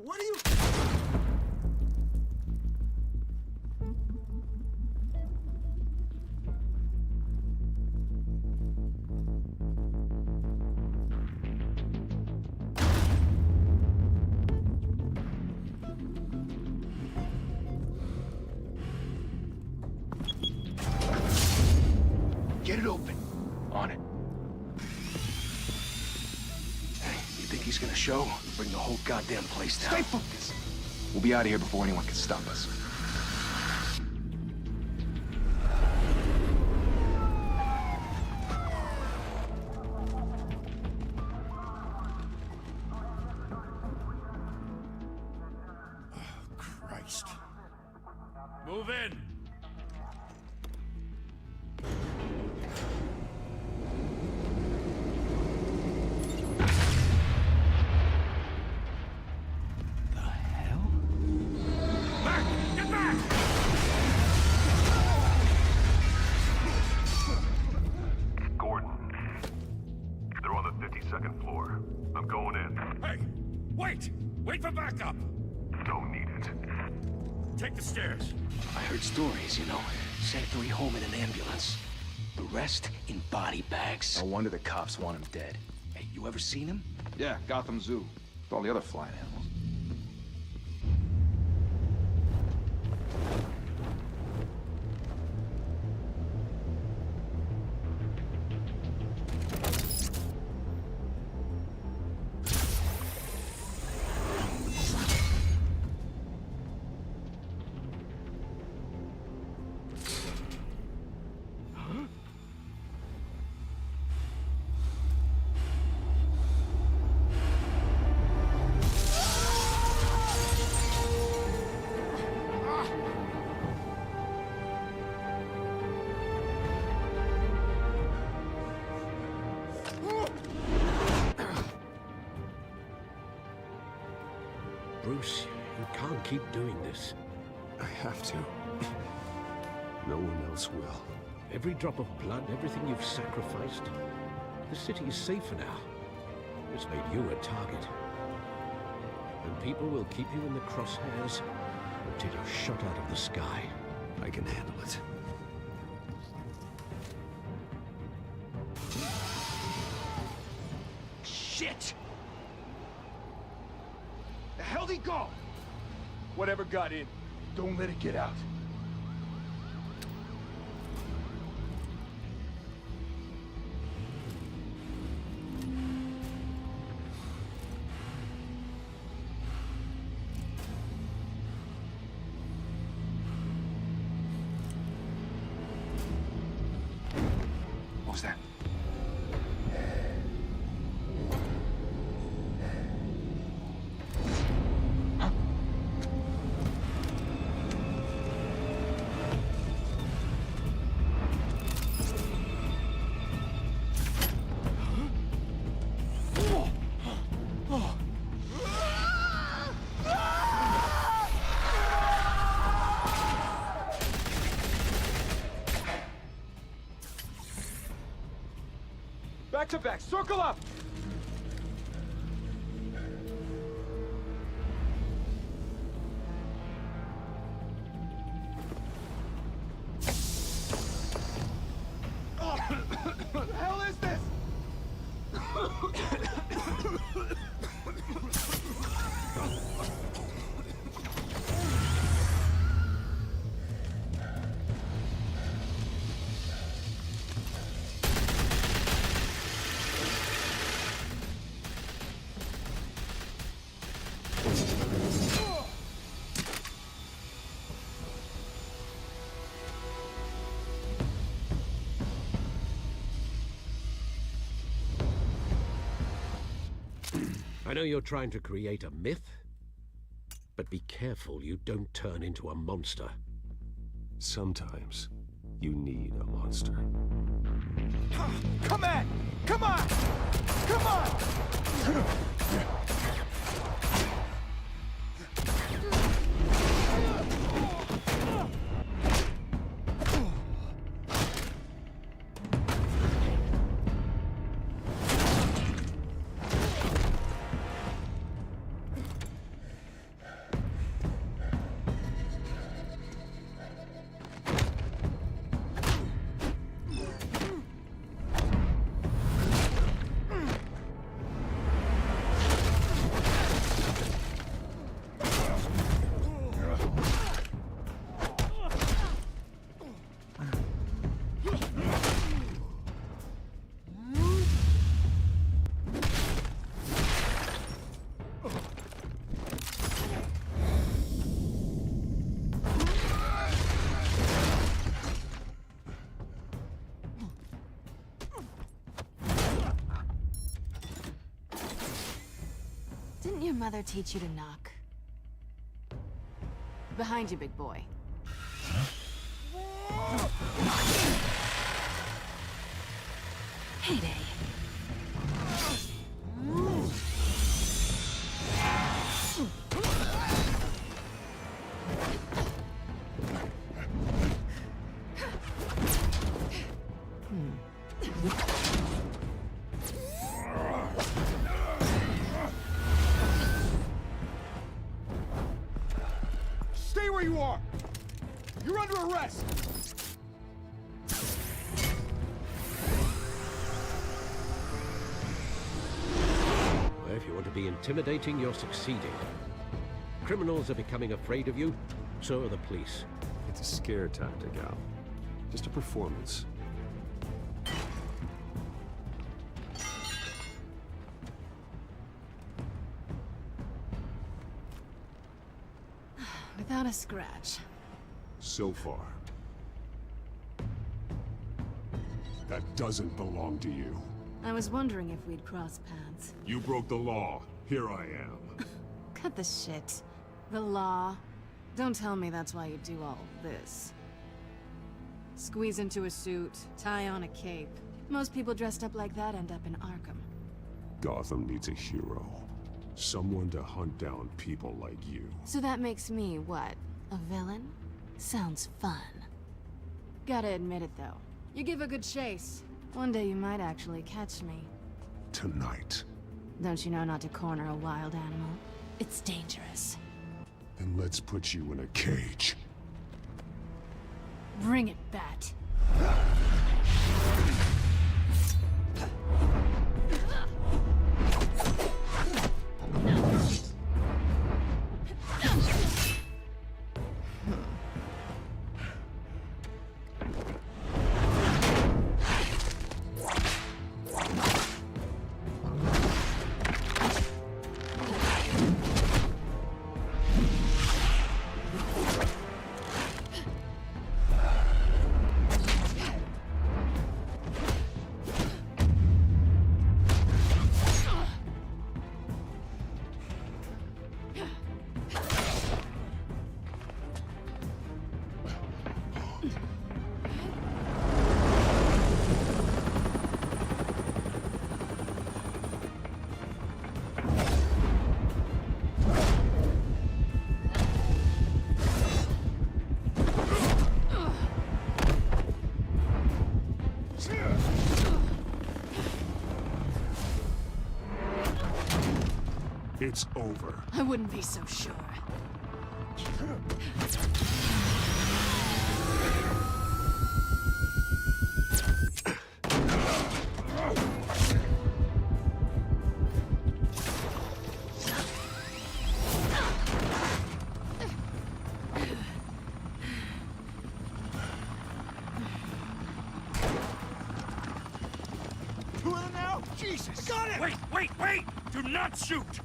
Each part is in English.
What are you... Get it open. On it. Hey, you think he's gonna show? Bring the whole goddamn place down. Stay focused. We'll be out of here before anyone can stop us. Oh, Christ. Move in! Second floor. I'm going in. Hey! Wait! Wait for backup! Don't need it. Take the stairs. I heard stories, you know. Sent 3 home in an ambulance. The rest in body bags. No wonder the cops want him dead. Hey, you ever seen him? Yeah, Gotham Zoo. With all the other flying animals. Bruce, you can't keep doing this. I have to. No one else will. Every drop of blood, everything you've sacrificed. The city is safer now. It's made you a target. And people will keep you in the crosshairs until you're shot out of the sky. I can handle it. Shit! The hell'd he go? Whatever got in, don't let it get out. What was that? Back to back, circle up! What the hell is this? I know you're trying to create a myth, but be careful you don't turn into a monster. Sometimes you need a monster. Come on! Come on! Come on! Didn't your mother teach you to knock? Behind you, big boy. Heyday. Stay where you are! You're under arrest! Well, if you want to be intimidating, you're succeeding. Criminals are becoming afraid of you, so are the police. It's a scare tactic, Al. Just a performance. Without a scratch. So far. That doesn't belong to you. I was wondering if we'd cross paths. You broke the law. Here I am. Cut the shit. The law. Don't tell me that's why you do all this. Squeeze into a suit, tie on a cape. Most people dressed up like that end up in Arkham. Gotham needs a hero. Someone to hunt down people like you. So that makes me, what, a villain? Sounds fun. Gotta admit it, though. You give a good chase. One day you might actually catch me. Tonight. Don't you know not to corner a wild animal? It's dangerous. Then let's put you in a cage. Bring it, Bat. It's over. I wouldn't be so sure. Who are now? Jesus! Got it! Wait, wait, wait! Do not shoot!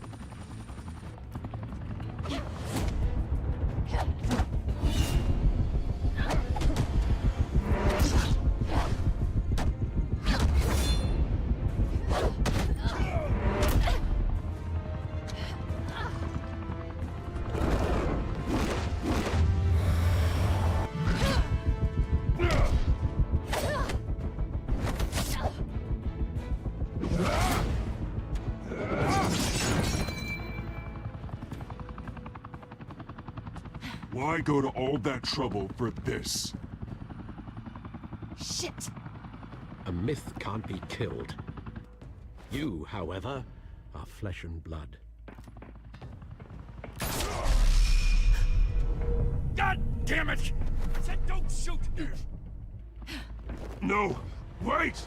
Why go to all that trouble for this? Shit! A myth can't be killed. You, however, are flesh and blood. God damn it! I said don't shoot! No! Wait!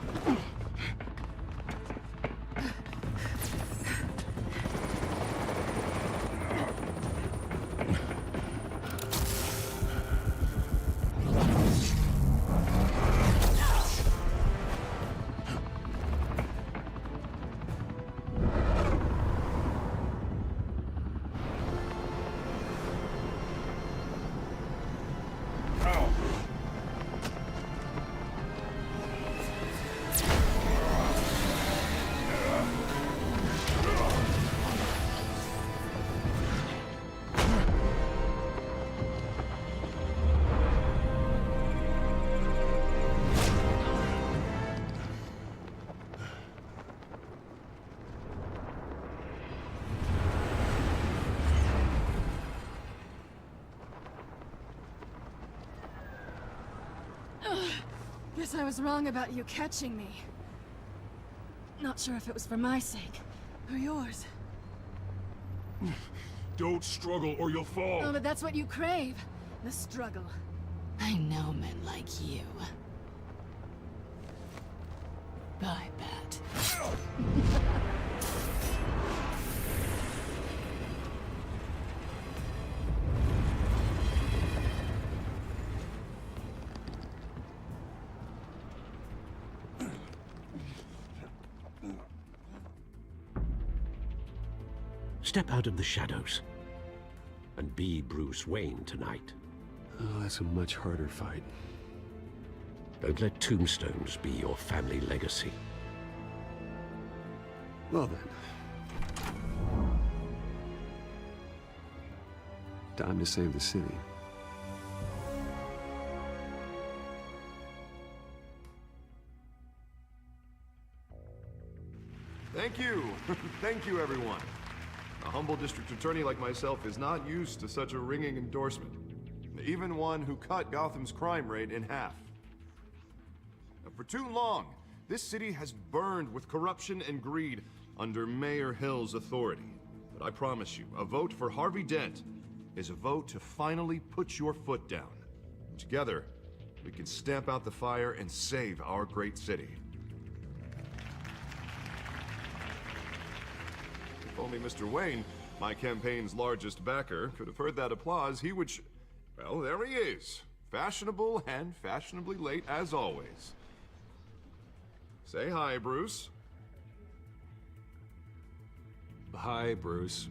Guess I was wrong about you catching me. Not sure if it was for my sake, or yours. Don't struggle or you'll fall. Oh, but that's what you crave. The struggle. I know men like you. Bye, Bat. Step out of the shadows and be Bruce Wayne tonight. Oh, that's a much harder fight. Don't let tombstones be your family legacy. Well then. Time to save the city. Thank you. Thank you, everyone. A humble district attorney like myself is not used to such a ringing endorsement. Even one who cut Gotham's crime rate in half. For too long, this city has burned with corruption and greed under Mayor Hill's authority. But I promise you, a vote for Harvey Dent is a vote to finally put your foot down. Together, we can stamp out the fire and save our great city. If only Mr. Wayne, my campaign's largest backer, could have heard that applause, he would well, there he is. Fashionable and fashionably late as always. Say hi, Bruce. Hi, Bruce.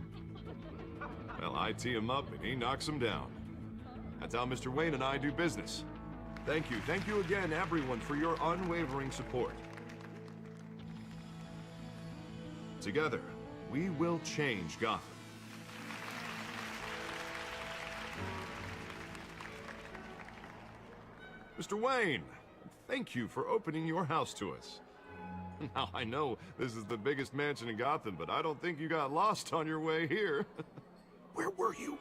Well, I tee him up and he knocks him down. That's how Mr. Wayne and I do business. Thank you again, everyone, for your unwavering support. Together, we will change Gotham. Mr. Wayne, thank you for opening your house to us. Now, I know this is the biggest mansion in Gotham, but I don't think you got lost on your way here. Where were you?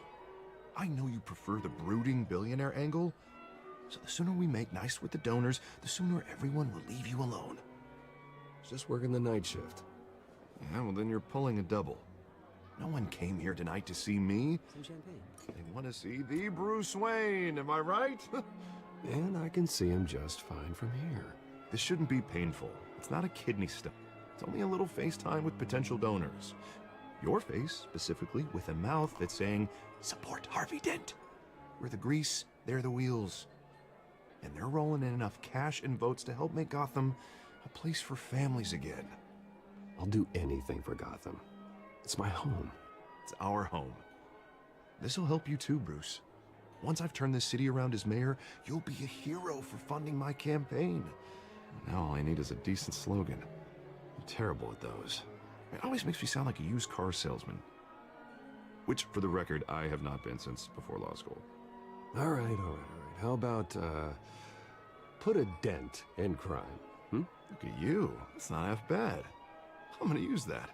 I know you prefer the brooding billionaire angle, so the sooner we make nice with the donors, the sooner everyone will leave you alone. Just working the night shift. Yeah, well then you're pulling a double. No one came here tonight to see me. Some champagne. They want to see the Bruce Wayne, am I right? And I can see him just fine from here. This shouldn't be painful. It's not a kidney stone. It's only a little FaceTime with potential donors. Your face, specifically, with a mouth that's saying, support Harvey Dent. We're the grease, they're the wheels. And they're rolling in enough cash and votes to help make Gotham a place for families again. I'll do anything for Gotham. It's my home. It's our home. This'll help you too, Bruce. Once I've turned this city around as mayor, you'll be a hero for funding my campaign. Now all I need is a decent slogan. I'm terrible at those. It always makes me sound like a used car salesman. Which, for the record, I have not been since before law school. All right. How about, put a dent in crime, hmm? Look at you. That's not half bad. I'm gonna use that.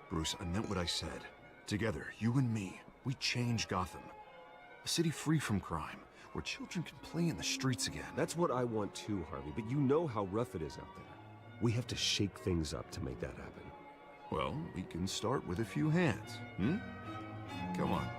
Bruce, I meant what I said. Together, you and me, we change Gotham. A city free from crime, where children can play in the streets again. That's what I want too, Harvey, but you know how rough it is out there. We have to shake things up to make that happen. Well, we can start with a few hands, hmm? Come on.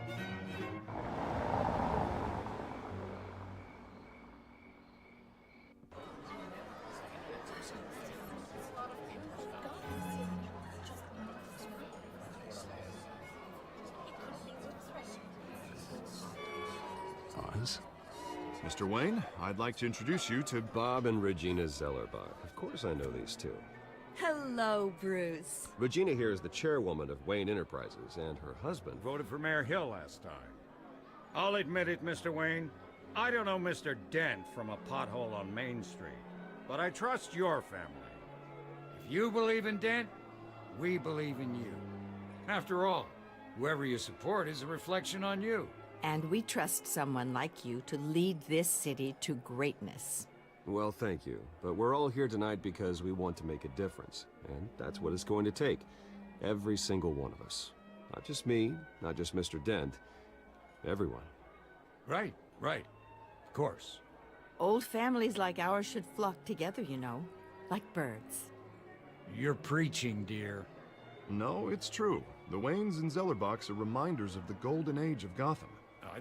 Mr. Wayne, I'd like to introduce you to Bob and Regina Zellerbach. Of course I know these two. Hello, Bruce. Regina here is the chairwoman of Wayne Enterprises, and her husband Voted for Mayor Hill last time. I'll admit it, Mr. Wayne. I don't know Mr. Dent from a pothole on Main Street, but I trust your family. If you believe in Dent, we believe in you. After all, whoever you support is a reflection on you. And we trust someone like you to lead this city to greatness. Well, thank you. But we're all here tonight because we want to make a difference. And that's what it's going to take. Every single one of us. Not just me, not just Mr. Dent. Everyone. Right. Of course. Old families like ours should flock together, you know, like birds. You're preaching, dear. No, it's true. The Waynes and Zellerbachs are reminders of the golden age of Gotham.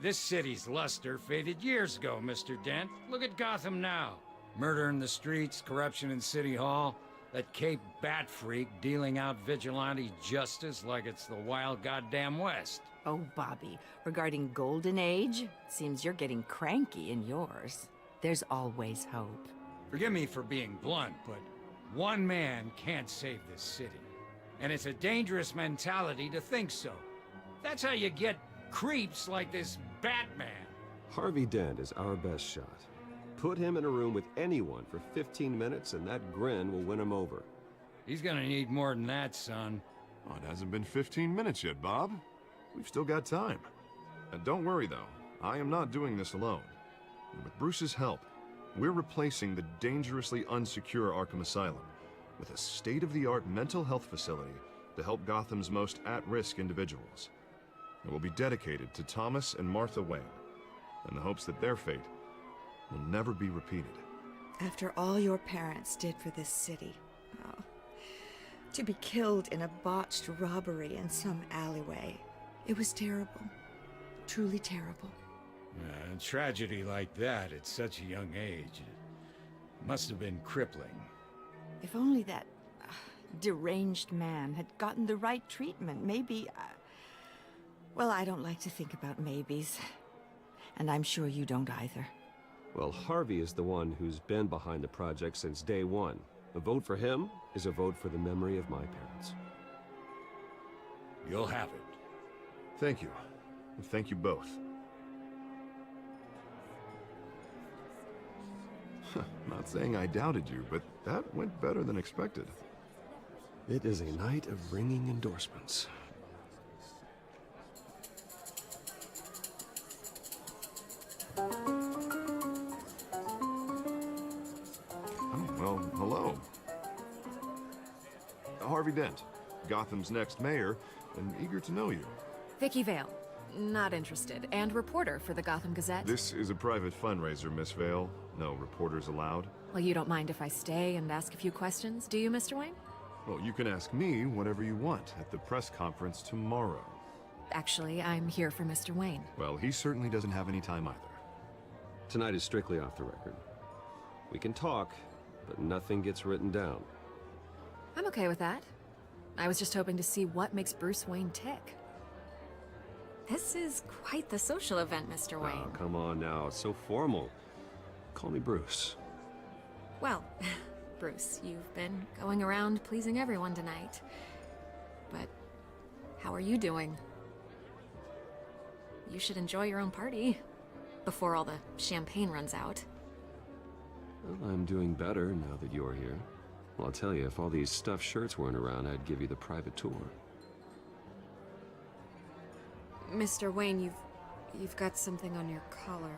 This city's luster faded years ago, Mr. Dent. Look at Gotham now. Murder in the streets, corruption in City Hall, that Cape Bat freak dealing out vigilante justice like it's the wild goddamn West. Oh, Bobby, regarding Golden Age, seems you're getting cranky in yours. There's always hope. Forgive me for being blunt, but one man can't save this city. And it's a dangerous mentality to think so. That's how you get creeps like this Batman. Harvey Dent is our best shot. Put him in a room with anyone for 15 minutes and that grin will win him over. He's gonna need more than that, son. Oh, it hasn't been 15 minutes yet, Bob. We've still got time. And don't worry, though. I am not doing this alone. And with Bruce's help, we're replacing the dangerously unsecure Arkham Asylum with a state-of-the-art mental health facility to help Gotham's most at-risk individuals. It will be dedicated to Thomas and Martha Wayne, in the hopes that their fate will never be repeated. After all your parents did for this city, oh, to be killed in a botched robbery in some alleyway, it was terrible. Truly terrible. A tragedy like that at such a young age must have been crippling. If only that deranged man had gotten the right treatment, maybe... well, I don't like to think about maybes. And I'm sure you don't either. Well, Harvey is the one who's been behind the project since day one. A vote for him is a vote for the memory of my parents. You'll have it. Thank you. Thank you both. Not saying I doubted you, but that went better than expected. It is a night of ringing endorsements. Oh, well, hello. Harvey Dent, Gotham's next mayor, and eager to know you. Vicky Vale. Not interested. And reporter for the Gotham Gazette. This is a private fundraiser, Miss Vale. No reporters allowed. Well, you don't mind if I stay and ask a few questions, do you, Mr. Wayne? Well, you can ask me whatever you want at the press conference tomorrow. Actually, I'm here for Mr. Wayne. Well, he certainly doesn't have any time either. Tonight is strictly off the record. We can talk, but nothing gets written down. I'm okay with that. I was just hoping to see what makes Bruce Wayne tick. This is quite the social event, Mr. Wayne. Oh, come on now. It's so formal. Call me Bruce. Well, Bruce, you've been going around pleasing everyone tonight. But how are you doing? You should enjoy your own party before all the champagne runs out. Well, I'm doing better now that you're here. Well, I'll tell you, if all these stuffed shirts weren't around, I'd give you the private tour. Mr. Wayne, you've got something on your collar.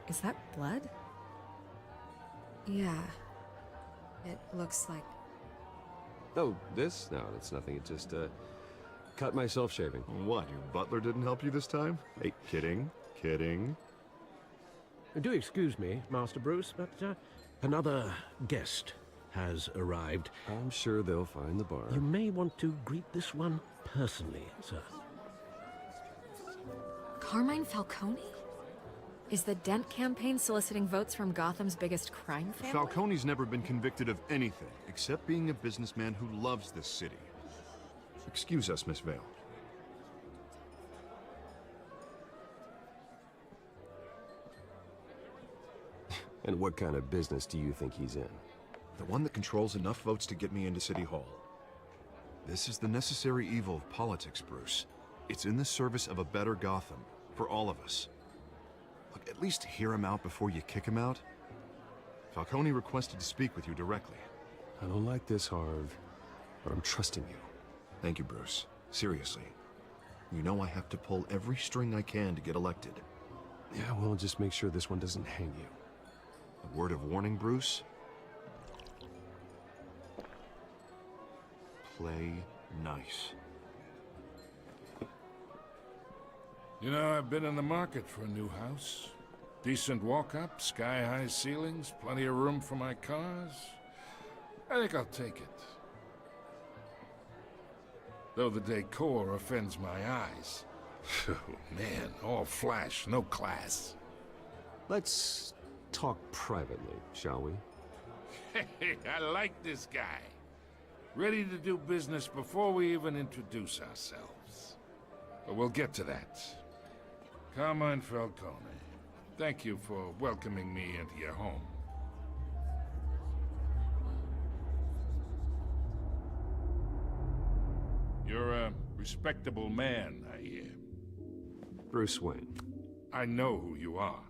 Is that blood? Yeah. It looks like... Oh, this? No, that's nothing. It just, cut myself shaving. What, your butler didn't help you this time? Hey, kidding. Kidding. Do excuse me, Master Bruce, but another guest has arrived. I'm sure they'll find the bar. You may want to greet this one personally, sir. Carmine Falcone? Is the Dent campaign soliciting votes from Gotham's biggest crime family? Falcone's never been convicted of anything, except being a businessman who loves this city. Excuse us, Miss Vale. And what kind of business do you think he's in? The one that controls enough votes to get me into City Hall. This is the necessary evil of politics, Bruce. It's in the service of a better Gotham, for all of us. Look, at least hear him out before you kick him out. Falcone requested to speak with you directly. I don't like this, Harv, but I'm trusting you. Thank you, Bruce. Seriously. You know I have to pull every string I can to get elected. Yeah, well, just make sure this one doesn't hang you. A word of warning, Bruce? Play nice. You know, I've been in the market for a new house. Decent walk-up, sky-high ceilings, plenty of room for my cars. I think I'll take it. Though the decor offends my eyes. Oh, man, all flash, no class. Let's talk privately, shall we? Hey, I like this guy. Ready to do business before we even introduce ourselves. But we'll get to that. Carmine Falcone, thank you for welcoming me into your home. You're a respectable man, I hear. Bruce Wayne. I know who you are.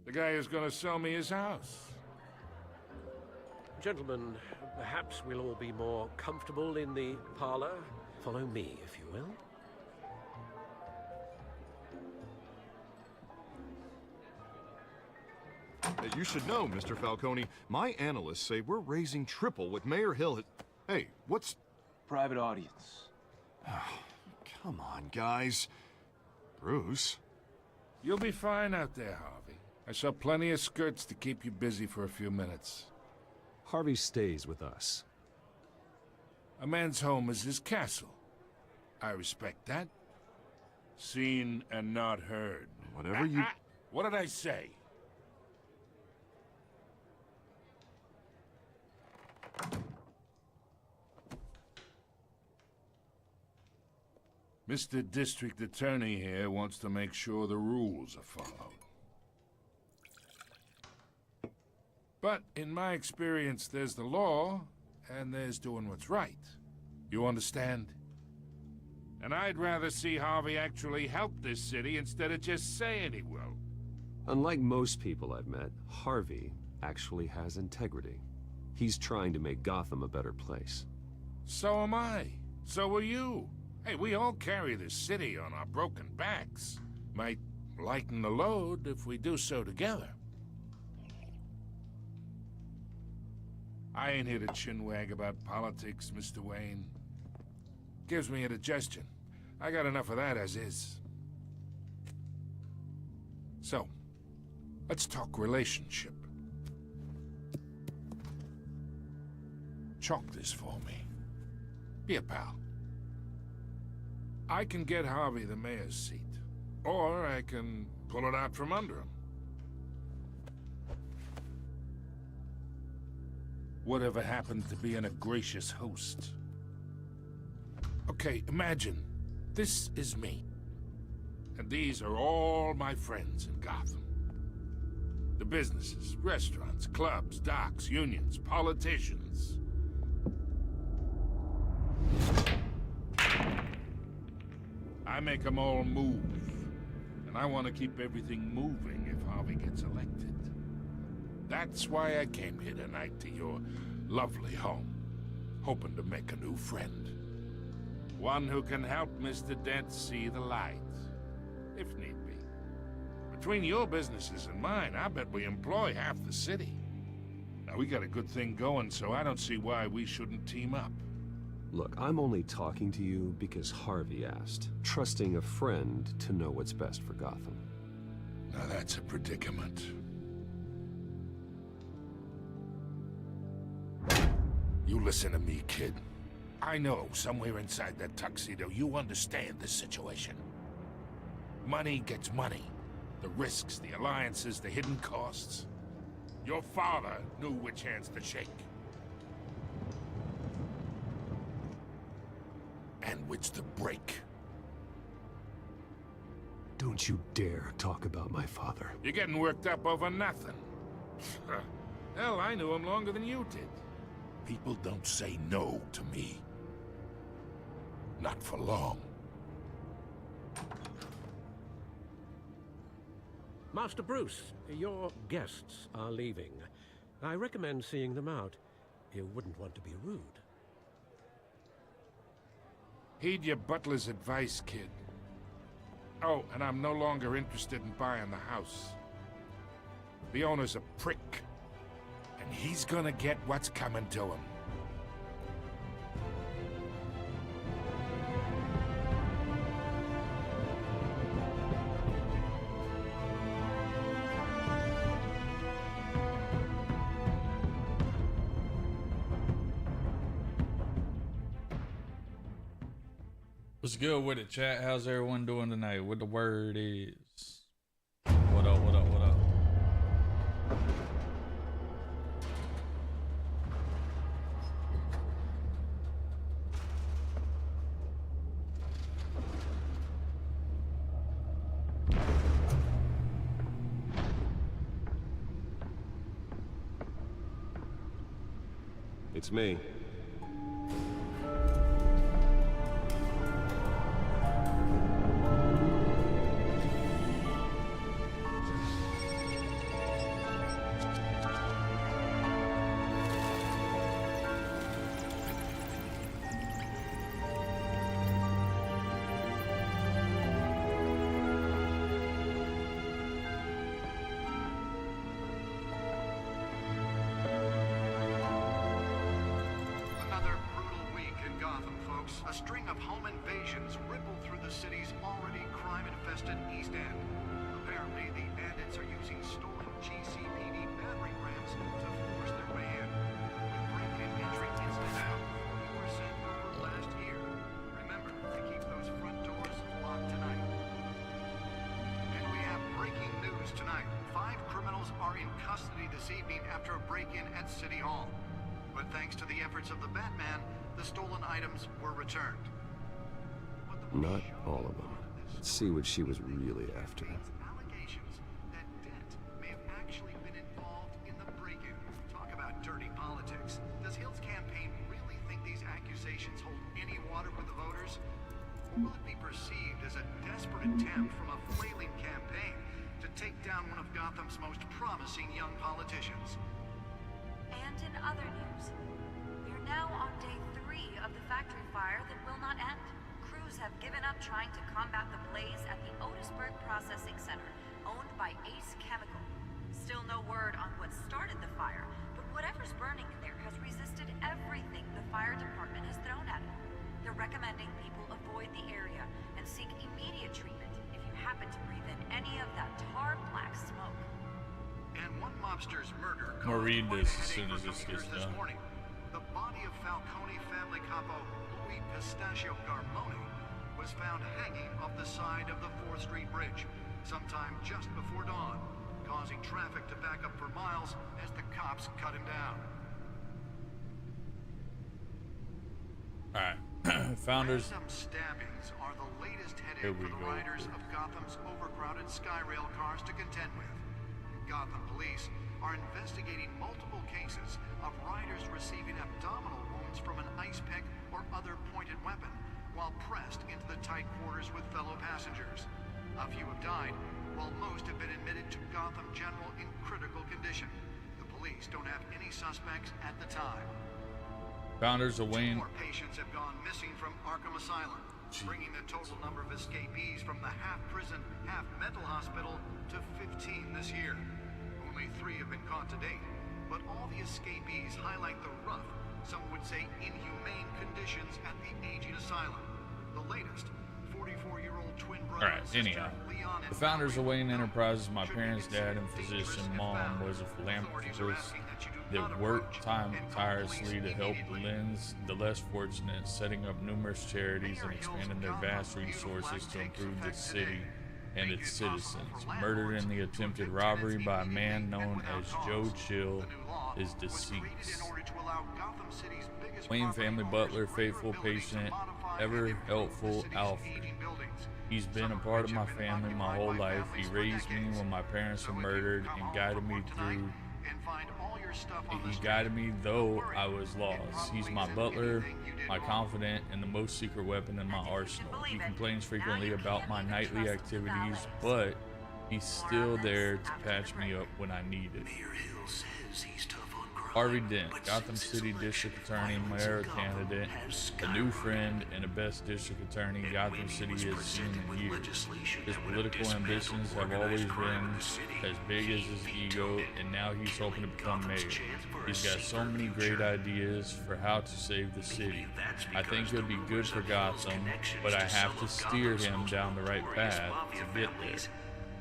The guy who's gonna sell me his house. Gentlemen, perhaps we'll all be more comfortable in the parlor. Follow me, if you will. You should know, Mr. Falcone, my analysts say we're raising triple what Mayor Hill had... Hey, what's... Private audience. Come on, guys. Bruce? You'll be fine out there, Harvey. I saw plenty of skirts to keep you busy for a few minutes. Harvey stays with us. A man's home is his castle. I respect that. Seen and not heard. Whatever you... What did I say? Mr. District Attorney here wants to make sure the rules are followed. But in my experience, there's the law, and there's doing what's right. You understand? And I'd rather see Harvey actually help this city instead of just saying he will. Unlike most people I've met, Harvey actually has integrity. He's trying to make Gotham a better place. So am I. So are you. Hey, we all carry this city on our broken backs. Might lighten the load if we do so together. I ain't here to chinwag about politics, Mr. Wayne. Gives me indigestion. I got enough of that as is. So, let's talk relationship. Chalk this for me. Be a pal. I can get Harvey the mayor's seat, or I can pull it out from under him. Whatever happened to being a gracious host? Okay, imagine, this is me. And these are all my friends in Gotham. The businesses, restaurants, clubs, docks, unions, politicians. I make them all move. And I want to keep everything moving if Harvey gets elected. That's why I came here tonight to your lovely home, hoping to make a new friend. One who can help Mr. Dent see the light, if need be. Between your businesses and mine, I bet we employ half the city. Now, we got a good thing going, so I don't see why we shouldn't team up. Look, I'm only talking to you because Harvey asked, trusting a friend to know what's best for Gotham. Now that's a predicament. You listen to me, kid. I know, somewhere inside that tuxedo, you understand the situation. Money gets money. The risks, the alliances, the hidden costs. Your father knew which hands to shake. And which to break. Don't you dare talk about my father. You're getting worked up over nothing. Hell, I knew him longer than you did. People don't say no to me. Not for long. Master Bruce, your guests are leaving. I recommend seeing them out. You wouldn't want to be rude. Heed your butler's advice, kid. Oh, and I'm no longer interested in buying the house. The owner's a prick. And he's gonna get what's coming to him. What's good with it, chat? How's everyone doing tonight? What the word is? What up, what up, what up? It's me. A string of home invasions rippled through the city's already crime-infested East End. Apparently, the bandits are using stolen GCPD battering rams to force their way in. With break-in entry incidents up 40% over last year. Remember to keep those front doors locked tonight. And we have breaking news tonight. 5 criminals are in custody this evening after a break-in at City Hall. But thanks to the efforts of the Batman, the stolen items were returned. Not all of them. Let's see what she was really after. Allegations that Dent may have actually been involved in the break-in. Talk about dirty politics. Does Hill's campaign really think these accusations hold any water with the voters? Or will it be perceived as a desperate attempt from a flailing campaign to take down one of Gotham's most promising young politicians? And in other news, we're now on day 3 of the factory fire that will not end. Crews have given up trying to combat the blaze at the Otisburg Processing Center, owned by Ace Chemical. Still no word on what started the fire, but whatever's burning in there has resisted everything the fire department has thrown at it. They're recommending people avoid the area and seek immediate treatment if you happen to breathe in any of that tar black smoke. And one mobster's murder I'm gonna read this as soon as this gets done. Morning. The body of Falcone family capo Louis Pistachio Garmoni was found hanging off the side of the 4th Street Bridge sometime just before dawn, causing traffic to back up for miles as the cops cut him down. Alright, founders. Random stabbings are the latest headache for the riders of Gotham's overcrowded Skyrail cars to contend with. Gotham police are investigating multiple cases of riders receiving abdominal wounds from an ice pick or other pointed weapon while pressed into the tight quarters with fellow passengers. A few have died, while most have been admitted to Gotham General in critical condition. The police don't have any suspects at the time. Founders of Wayne. 2 more patients have gone missing from Arkham Asylum, bringing the total number of escapees from the half-prison, half-mental hospital to 15 this year. Only 3 have been caught to date, but all the escapees highlight the rough, some would say inhumane conditions at the aging asylum. The latest, 44-year-old twin brother and sister, anyhow, Leon and the founders of Valerie Wayne Enterprises, my parents' dad and physician, mom was a philanthropist that worked tirelessly to help the less fortunate, setting up numerous charities and expanding their vast resources to improve the city and its citizens. Murdered in the attempted robbery by a man known as Joe Chill is deceased. Wayne family butler, faithful, patient, ever helpful Alfred. He's been a part of my family my whole life. He raised me when my parents were murdered and guided me through. He guided me though I was lost. He's my butler, my confidant, and the most secret weapon in my arsenal. He complains frequently about my nightly activities, but he's still there to patch me up when I need it. Harvey Dent, Gotham City District Attorney, mayor candidate, a new friend, and the best district attorney Gotham City has seen in years. His political ambitions have always been as big as his ego, and now he's hoping to become mayor. He's got so many great ideas for how to save the city. I think it would be good for Gotham, but I have to steer him down the right path to get there.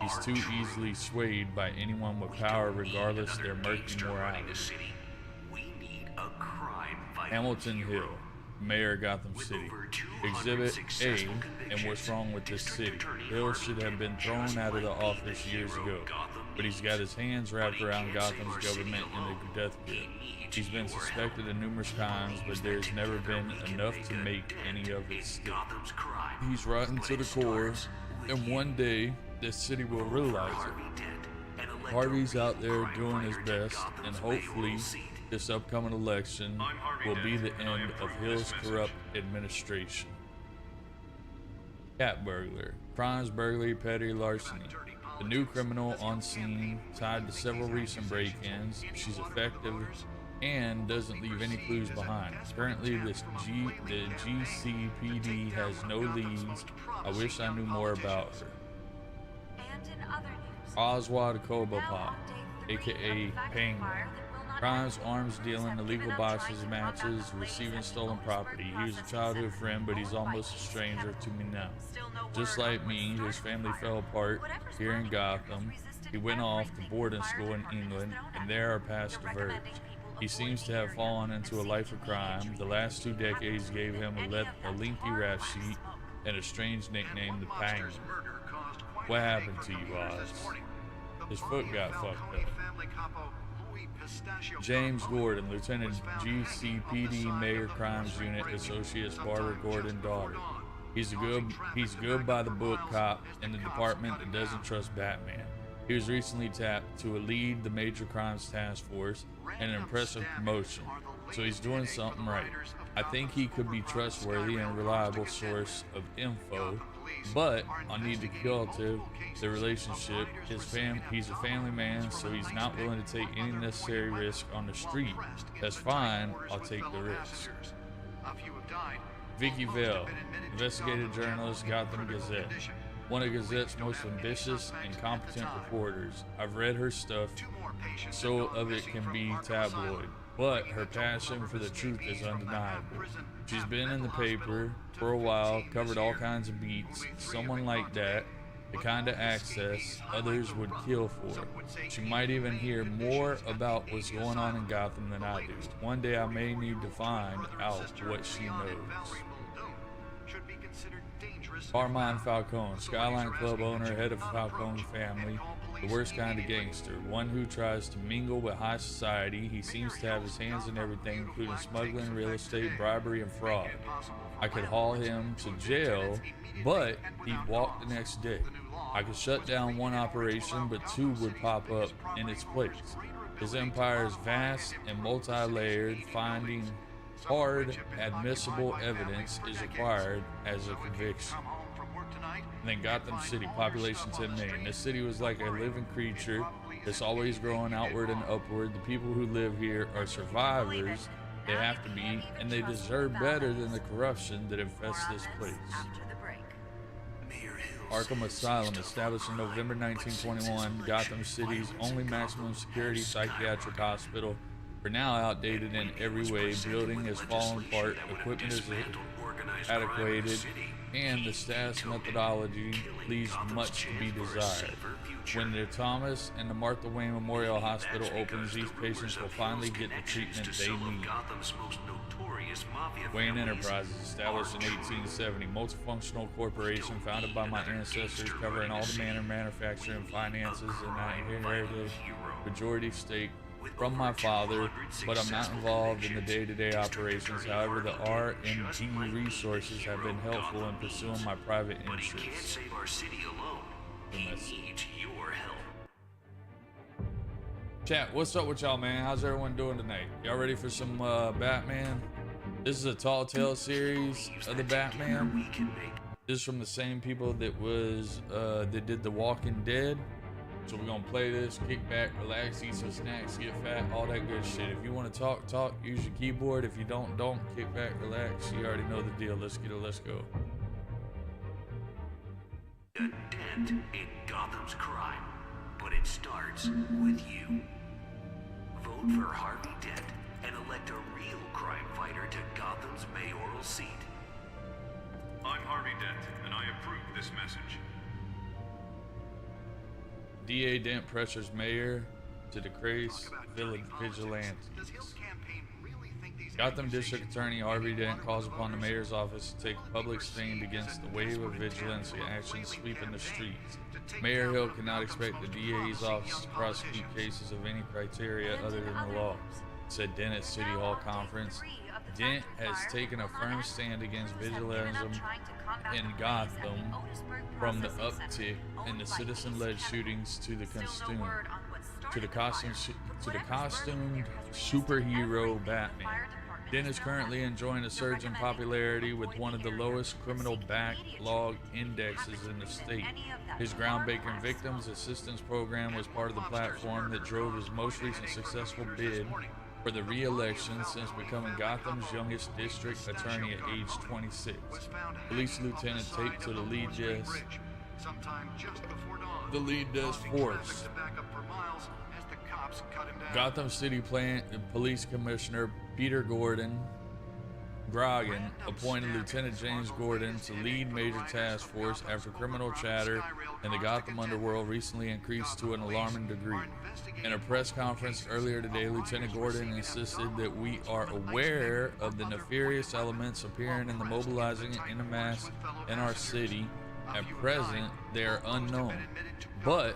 He's too easily swayed by anyone with power, regardless their murky morality. Hamilton Hill, Mayor of Gotham City. Exhibit A, and what's wrong with this city. Hill should have been thrown out of the office years ago, but he's got his hands wrapped around Gotham's government in the death grip. He's been suspected of numerous crimes, but there's never been enough to make any of it stick. He's rotten to the core, and one day, this city will realize it. Harvey's out there doing his best, and hopefully, this upcoming election will be the end of Hill's corrupt administration. Cat burglar. Crimes, burglary, petty larceny. The new criminal on scene, tied to several recent break-ins. She's effective and doesn't leave any clues behind. Currently, the GCPD has no leads. I wish I knew more about her. Oswald Cobblepot, aka Penguin. Crimes, arms dealing, illegal boxes, matches, receiving stolen property. He was a childhood friend, but he's almost a stranger to me now. Just like me, his family fell apart here in Gotham. He went off to boarding school in England, and there our paths diverged. He seems to have fallen into a life of crime. The last 2 decades gave him a lengthy rap sheet and a strange nickname, the Penguin. What happened to you, Oz? His foot got fucked up. James Gordon, Lieutenant GCPD Mayor Crimes Unit, Associates Barbara Gordon daughter. He's good by the book cop in the department that doesn't trust Batman. He was recently tapped to lead the Major Crimes Task Force, and an impressive promotion, so he's doing something right. I think he could be trustworthy and reliable source of info, but I need to cultivate the relationship. He's a family man, so he's not willing to take any necessary risk on the street. That's fine, I'll take the risk. Vicky Vale, investigative journalist, Gotham Gazette. One of Gazette's most ambitious and competent reporters. I've read her stuff, so of it can be tabloid, but her passion for the truth is undeniable. She's been in the paper for a while, covered all kinds of beats. Someone like that, the kind of access others would kill for. She might even hear more about what's going on in Gotham than I do. One day I may need to find out what she knows. Carmine Falcone, Skyline Club owner, head of Falcone family, the worst kind of gangster, one who tries to mingle with high society. He seems to have his hands in everything, including smuggling, real estate, bribery, and fraud. I could haul him to jail, but he'd walk the next day. I could shut down one operation, but 2 would pop up in its place. His empire is vast and multi-layered. Finding hard, admissible evidence is required as a conviction. And then Gotham City, population 10 million. This city was like a living creature that's always growing outward and upward. The people who live here are survivors. They have to be, and they deserve better than the corruption that infests this place. Arkham Asylum, established in November 1921, Gotham City's only maximum security psychiatric hospital. For now outdated in every way, building has fallen apart, equipment is antiquated, and the staff's methodology leaves much to be desired. When the Thomas and the Martha Wayne Memorial Hospital opens, these patients will finally get the treatment they need. Wayne Enterprises, established in 1870, multifunctional corporation founded by my ancestors, covering all the manufacturing, finances, and I inherited majority stake from my father, but I'm not involved in the day-to-day operations. However, the R&D resources have been helpful in pursuing my private interests. We can't save our city alone. We need your help. Chat, what's up with y'all, man? How's everyone doing tonight? Y'all ready for some Batman? This is a Tall Tale series of the Batman. This is from the same people that did The Walking Dead. So we're gonna play this, kick back, relax, eat some snacks, get fat, all that good shit. If you want to talk, use your keyboard. If you don't, kick back, relax. You already know the deal. Let's go. A dent in Gotham's crime, but it starts with you. Vote for Harvey Dent and elect a real crime fighter to Gotham's mayoral seat. I'm Harvey Dent, and I approve this message. DA Dent pressures mayor to decrease village vigilantes. Does Hill's campaign really think these Gotham District Attorney Harvey Dent calls upon the mayor's office to take a public stand against the wave of vigilance actions sweeping the streets. Mayor Hill cannot expect the DA's office to prosecute cases of any criteria other than the law, said Dent at City Hall conference. Dent has taken a firm stand against vigilantism in Gotham, from the uptick in the citizen-led shootings to the costumed superhero Batman. Dent is currently enjoying a surge in popularity with one of the lowest criminal backlog indexes in the state. His groundbreaking victims assistance program was part of the platform that drove his most recent successful bid for the re-election since becoming Gotham's youngest district attorney at age 26. Police lieutenant taped to the lead desk force. Gotham City Police Commissioner Peter Grogan appointed Lieutenant James Gordon to lead major task force after criminal chatter in the Gotham underworld recently increased to an alarming degree. In a press conference earlier today, Lieutenant Gordon insisted that we are aware of the nefarious elements appearing in the mobilizing in a mass in our city. At present, they are unknown, but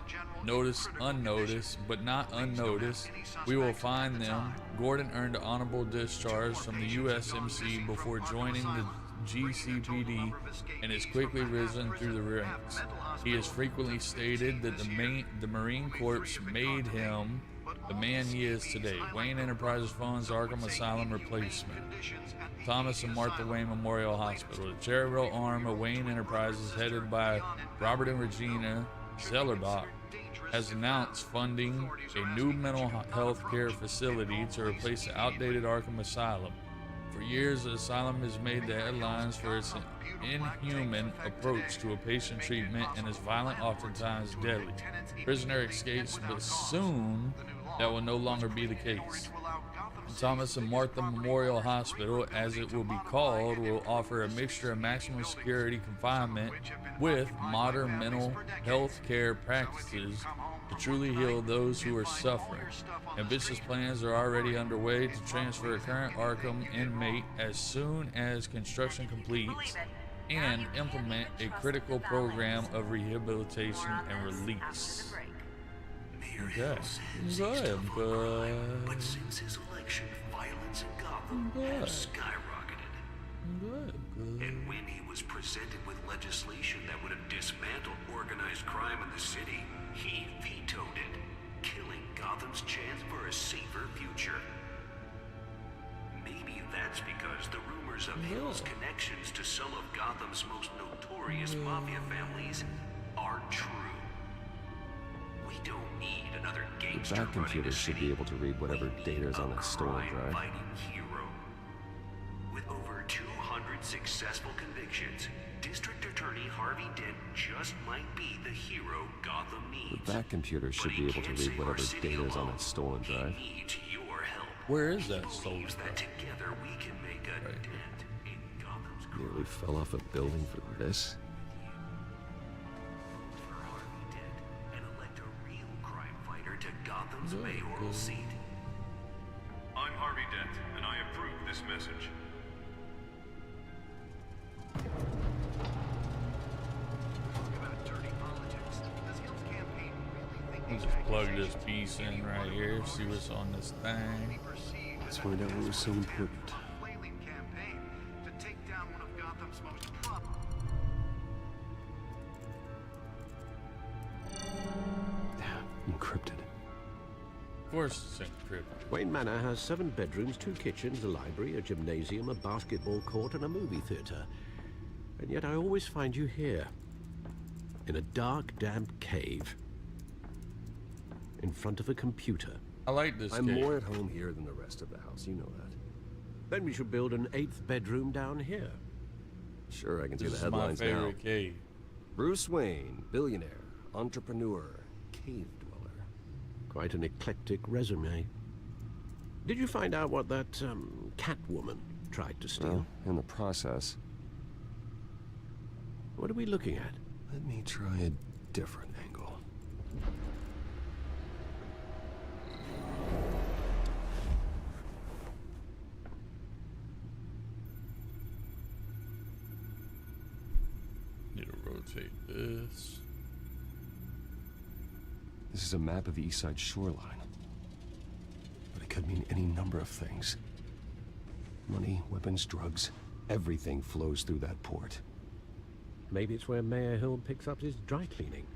unnoticed, but not unnoticed. We will find them. Gordon earned an honorable discharge from the USMC before joining the GCPD and has quickly risen through the ranks. He has frequently stated that the Marine Corps made him the man he is today. Wayne Enterprises funds Arkham Asylum replacement. Thomas and Martha Wayne Memorial Hospital. The charitable arm of Wayne Enterprises, headed by Robert and Regina Zellerbach, has announced funding a new mental health care facility to replace the outdated Arkham Asylum. For years, the asylum has made the headlines for its inhuman approach to a patient treatment and is violent, oftentimes deadly. Prisoner escapes, but soon that will no longer be the case. Thomas and Martha Memorial Hospital, as it will be called, will offer a mixture of maximum security confinement with modern mental health care practices to truly heal those who are suffering. Ambitious plans are already underway to transfer a current Arkham inmate as soon as construction completes and implement a critical program of rehabilitation and release. Okay. But since his election, violence in Gotham has skyrocketed. And when he was presented with legislation that would have dismantled organized crime in the city, he vetoed it, killing Gotham's chance for a safer future. Maybe that's because the rumors of Hill's connections to some of Gotham's most notorious mafia families are true. We don't need another gangster. The back computer should be able to read whatever data is on that stolen drive. Hero. With over 200 successful convictions, District Attorney Harvey Dent just might be the hero Gotham needs. The back computer should be able to read whatever data is on that stolen drive. He needs your help. Where is that stolen drive? Together we can make a dent in Gotham's crime. Nearly fell off a building for this. To Gotham's mayoral seat. I'm Harvey Dent, and I approve this message. Let's just plug this piece in right here, see what's on this thing. Let's find out what was so important. Encrypted. Of course it's encrypted. Wayne Manor has 7 bedrooms, 2 kitchens, a library, a gymnasium, a basketball court, and a movie theater. And yet I always find you here. In a dark, damp cave. In front of a computer. I like this I'm cave. more at home here than the rest of the house, you know that. Then we should build an 8th bedroom down here. Sure, I can see This the is headlines my now. favorite cave. Bruce Wayne, billionaire, entrepreneur, cave dweller. Quite an eclectic resume. Did you find out what that, Catwoman tried to steal? Well, in the process. What are we looking at? Let me try a different angle. Take this. This is a map of the east side shoreline. But it could mean any number of things. Money, weapons, drugs, everything flows through that port. Maybe it's where Mayor Hill picks up his dry cleaning.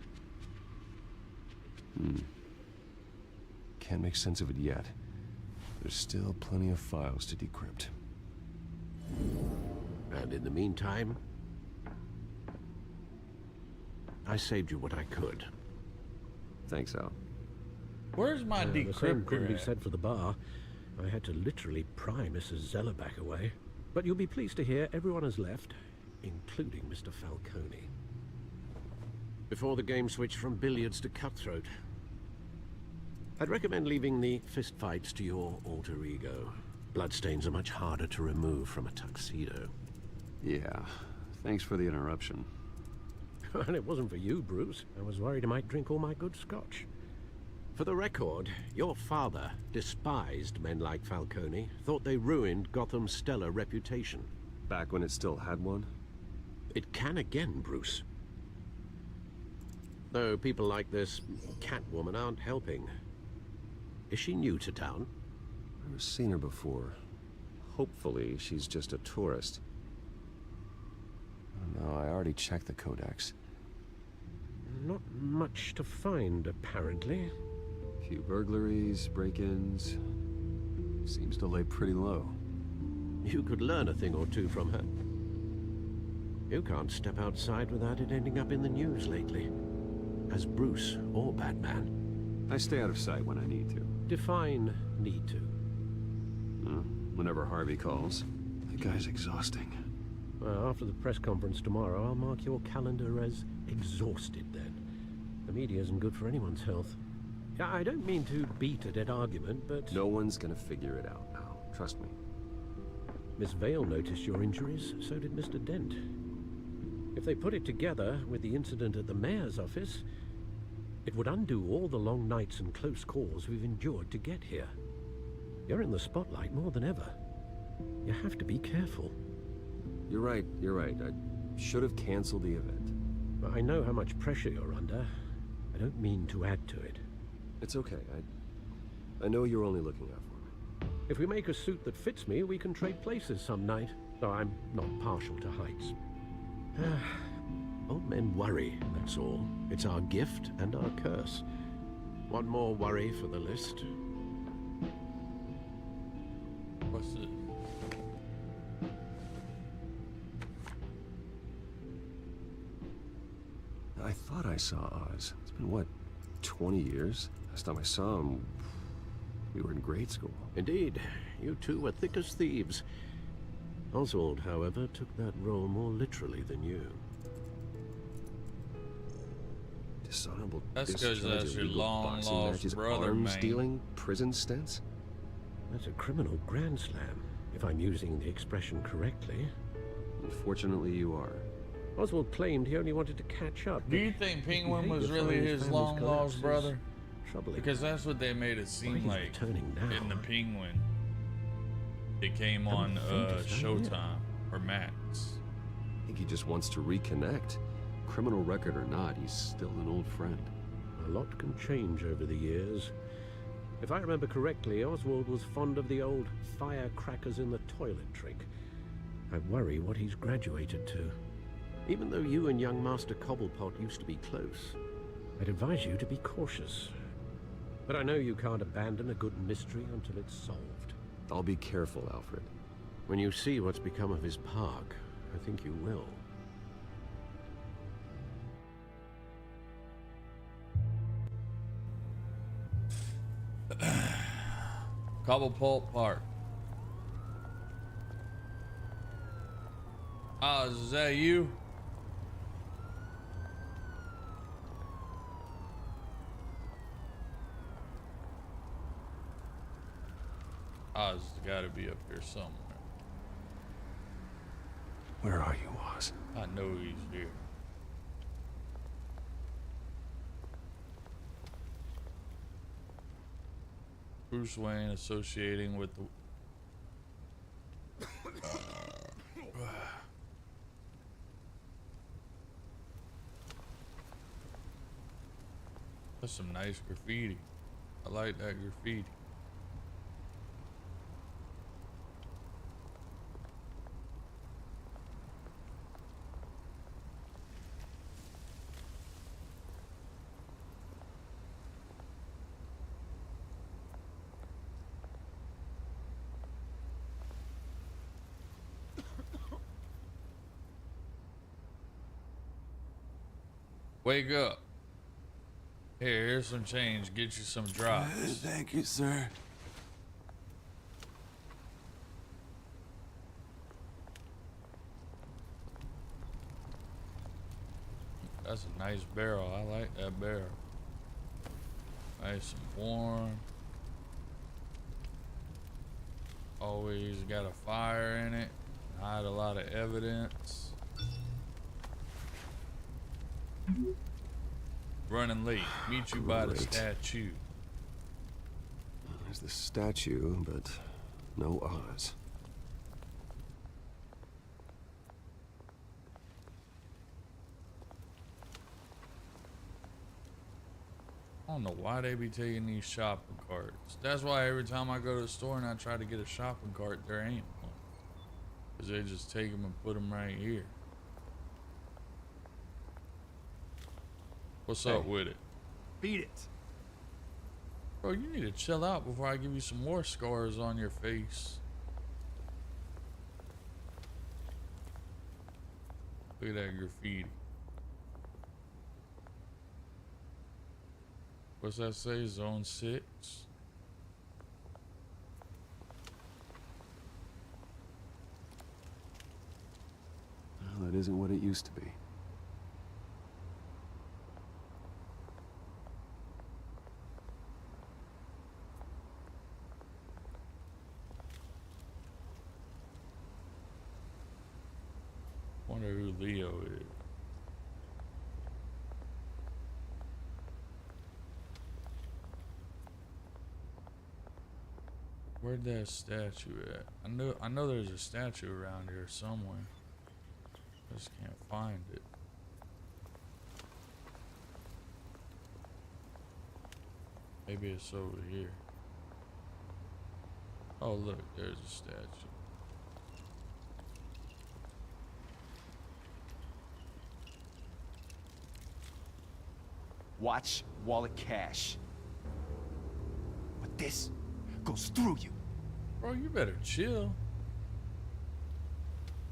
Can't make sense of it yet. There's still plenty of files to decrypt. And in the meantime, I saved you what I could. Thanks, Al. Where's my The same couldn't decryptor be at? said for the bar. I had to literally pry Mrs. Zeller back away. But you'll be pleased to hear everyone has left, including Mr. Falcone. Before the game switched from billiards to cutthroat. I'd recommend leaving the fistfights to your alter ego. Bloodstains are much harder to remove from a tuxedo. Yeah, thanks for the interruption. And it wasn't for you, Bruce. I was worried I might drink all my good scotch. For the record, your father despised men like Falcone, thought they ruined Gotham's stellar reputation. Back when it still had one? It can again, Bruce. Though people like this Catwoman aren't helping. Is she new to town? I've seen her before. Hopefully, she's just a tourist. No, I already checked the codex. Not much to find, apparently. Few burglaries, break-ins. Seems to lay pretty low. You could learn a thing or two from her. You can't step outside without it ending up in the news lately. As Bruce or Batman. I stay out of sight when I need to. Define need to. Whenever Harvey calls. The guy's exhausting. Well, after the press conference tomorrow, I'll mark your calendar as exhausted then. The media isn't good for anyone's health. I don't mean to beat a dead argument, but... No one's gonna figure it out now. Trust me. Miss Vale noticed your injuries, so did Mr. Dent. If they put it together with the incident at the mayor's office, it would undo all the long nights and close calls we've endured to get here. You're in the spotlight more than ever. You have to be careful. You're right. I should have canceled the event. I know how much pressure you're under. I don't mean to add to it. It's okay. I know you're only looking out for me. If we make a suit that fits me, we can trade places some night. Though I'm not partial to heights. Old men worry, that's all. It's our gift and our curse. One more worry for the list. What's it? I thought I saw Oz. It's been, what, 20 years? Last time I saw him, we were in grade school. Indeed. You two were thick as thieves. Oswald, however, took that role more literally than you. Dishonorable That's because that's your long-lost brother, arms man. dealing, prison stints? That's a criminal grand slam, if I'm using the expression correctly. Unfortunately, you are. Oswald claimed he only wanted to catch up. Do you think Penguin was really his long-lost brother? Troubling. Because that's what they made it seem like in the Penguin. It came on Showtime or Max. I think he just wants to reconnect. Criminal record or not, he's still an old friend. A lot can change over the years. If I remember correctly, Oswald was fond of the old firecrackers in the toilet trick. I worry what he's graduated to. Even though you and young Master Cobblepot used to be close, I'd advise you to be cautious. But I know you can't abandon a good mystery until it's solved. I'll be careful, Alfred. When you see what's become of his park, I think you will. Cobblepot Park. Oz, is that you? Oz has got to be up here somewhere. Where are you, Oz? I know he's here. Bruce Wayne associating with the... That's some nice graffiti. I like that graffiti. Wake up. Here's some change. Get you some drops. Thank you, sir. That's a nice barrel. I like that barrel. Nice and warm. Always got a fire in it. Hide a lot of evidence. Running late. Meet you by the statue. There's the statue, but no Oz. I don't know why they be taking these shopping carts. That's why every time I go to the store and I try to get a shopping cart, there ain't one. Because they just take them and put them right here. What's up with it? Beat it. Bro, you need to chill out before I give you some more scars on your face. Look at that graffiti. What's that say? Zone 6? Well, that isn't what it used to be. Wonder who Leo is. Where'd that statue at? I know there's a statue around here somewhere. I just can't find it. Maybe it's over here. Oh look, there's a statue. Watch wallet cash. But this goes through you. Bro, you better chill.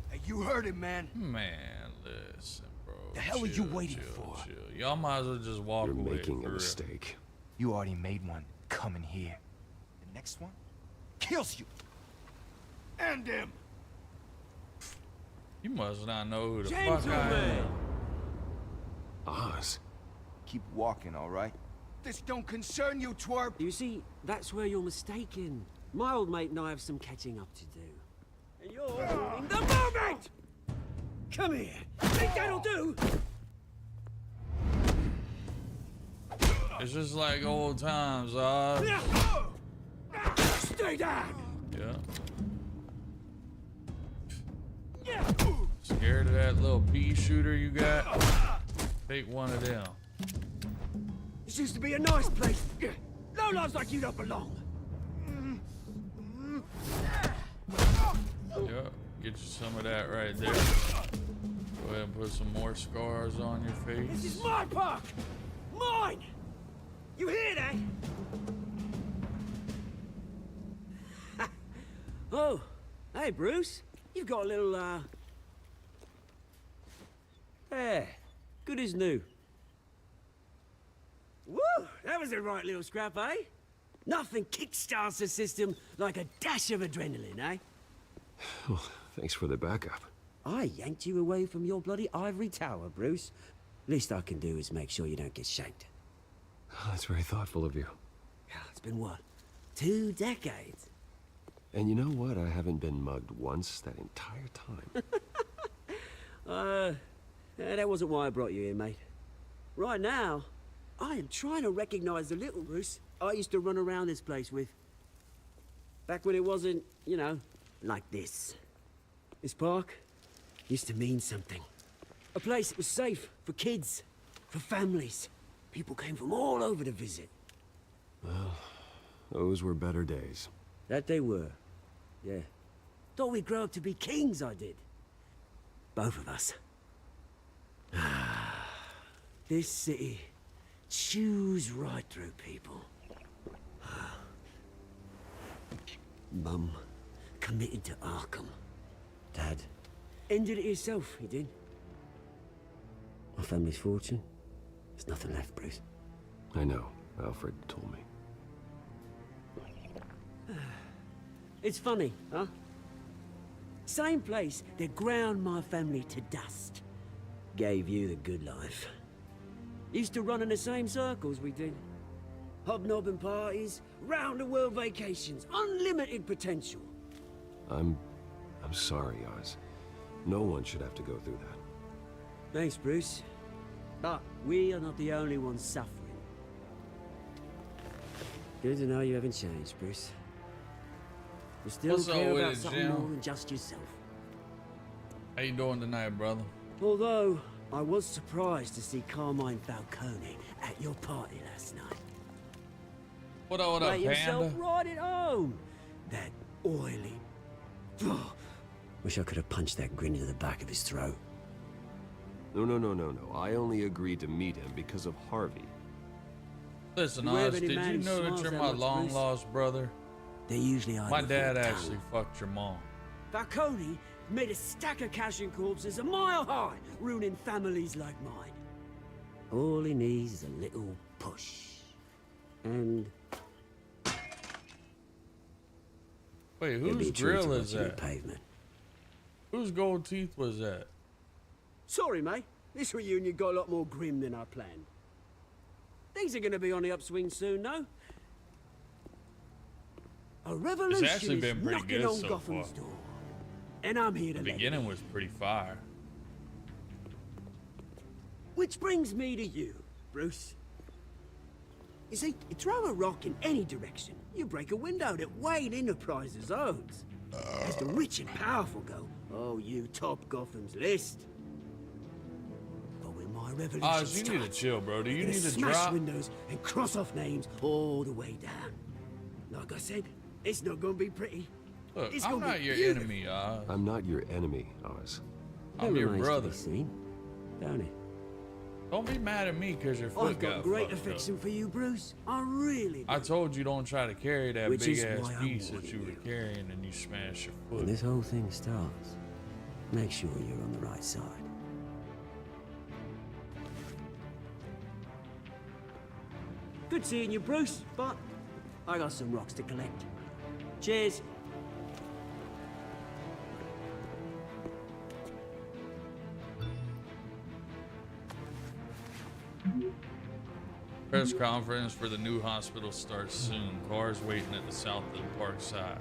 Hey, you heard it, man. Man, listen, bro. The hell are you waiting for? Chill. Y'all might as well just walk away. You're making a for real. mistake. You already made one coming here. The next one kills you. And him. You must not know who the fuck I am. Oz. Keep walking, all right? This don't concern you, twerp. You see, that's where you're mistaken. My old mate and I have some catching up to do. And you're ruining the moment! Come here. Think that'll do? It's just like old times, Stay down! Yeah. Scared of that little pea shooter you got? Take one of them. This used to be a nice place. Lowlifes like you don't belong. Yep, get you some of that right there. Go ahead and put some more scars on your face. This is my park! Mine! You hear that? Oh, hey Bruce. You've got a little, There. Good as new. Woo! That was a right little scrap, eh? Nothing kickstarts the system like a dash of adrenaline, eh? Oh, thanks for the backup. I yanked you away from your bloody ivory tower, Bruce. Least I can do is make sure you don't get shanked. Oh, that's very thoughtful of you. Yeah, it's been what? 2 decades? And you know what? I haven't been mugged once that entire time. That wasn't why I brought you here, mate. Right now, I am trying to recognize the little Bruce I used to run around this place with. Back when it wasn't, you know, like this. This park used to mean something. A place that was safe for kids, for families. People came from all over to visit. Well, those were better days. That they were. Yeah. Thought we'd grow up to be kings, I did. Both of us. This city chews right through people. Mum committed to Arkham. Dad ended it himself, he did. My family's fortune. There's nothing left, Bruce. I know. Alfred told me. It's funny, huh? Same place that ground my family to dust. Gave you the good life. Used to run in the same circles we did. Hobnobbing parties, round-the-world vacations, unlimited potential. I'm sorry, Oz. No one should have to go through that. Thanks, Bruce. But we are not the only ones suffering. Good to know you haven't changed, Bruce. You still What's up care with about it, something Jim? more than just yourself. How you doing tonight, brother? Although, I was surprised to see Carmine Falcone at your party last night. What up, Made himself Panda? right at home. That oily... Wish I could have punched that grin into the back of his throat. No. I only agreed to meet him because of Harvey. Listen, You have Oz, any did man you who know that smiles you're that my much, long-lost brother? They usually are. My dad actually fucked your mom. Falcone made a stack of cashing corpses a mile high, ruining families like mine. All he needs is a little push. And... Wait, it'd be whose a treat to grill watch is you on that? Pavement. Whose gold teeth was that? Sorry, mate. This reunion got a lot more grim than I planned. Things are going to be on the upswing soon, though. A revolution actually is been pretty knocking good on so Gotham's far. door. And I'm here to The let beginning you was pretty fire. Which brings me to you, Bruce. You see, you throw a rock in any direction, you break a window that Wayne Enterprises owns. As the rich and powerful go, oh, you top Gotham's list. But when my revolution Oz, you need to starts, chill, bro. Do you I'm gonna need to smash drop? windows and cross off names all the way down. Like I said, it's not gonna be pretty. Look, It's I'm gonna not be your beautiful. enemy, Oz. I'm not your enemy, Oz. I'm your remains to brother. be seen, don't it? Don't be mad at me because your foot I've got got great fucked up. affection for you, Bruce. I really do. I told you don't try to carry that Which big is ass why I'm piece that warning you were carrying and you smashed your When foot. this whole thing starts, make sure you're on the right side. Good seeing you, Bruce, but I got some rocks to collect. Cheers. Press conference for the new hospital starts soon. Cars waiting at the south of the park side.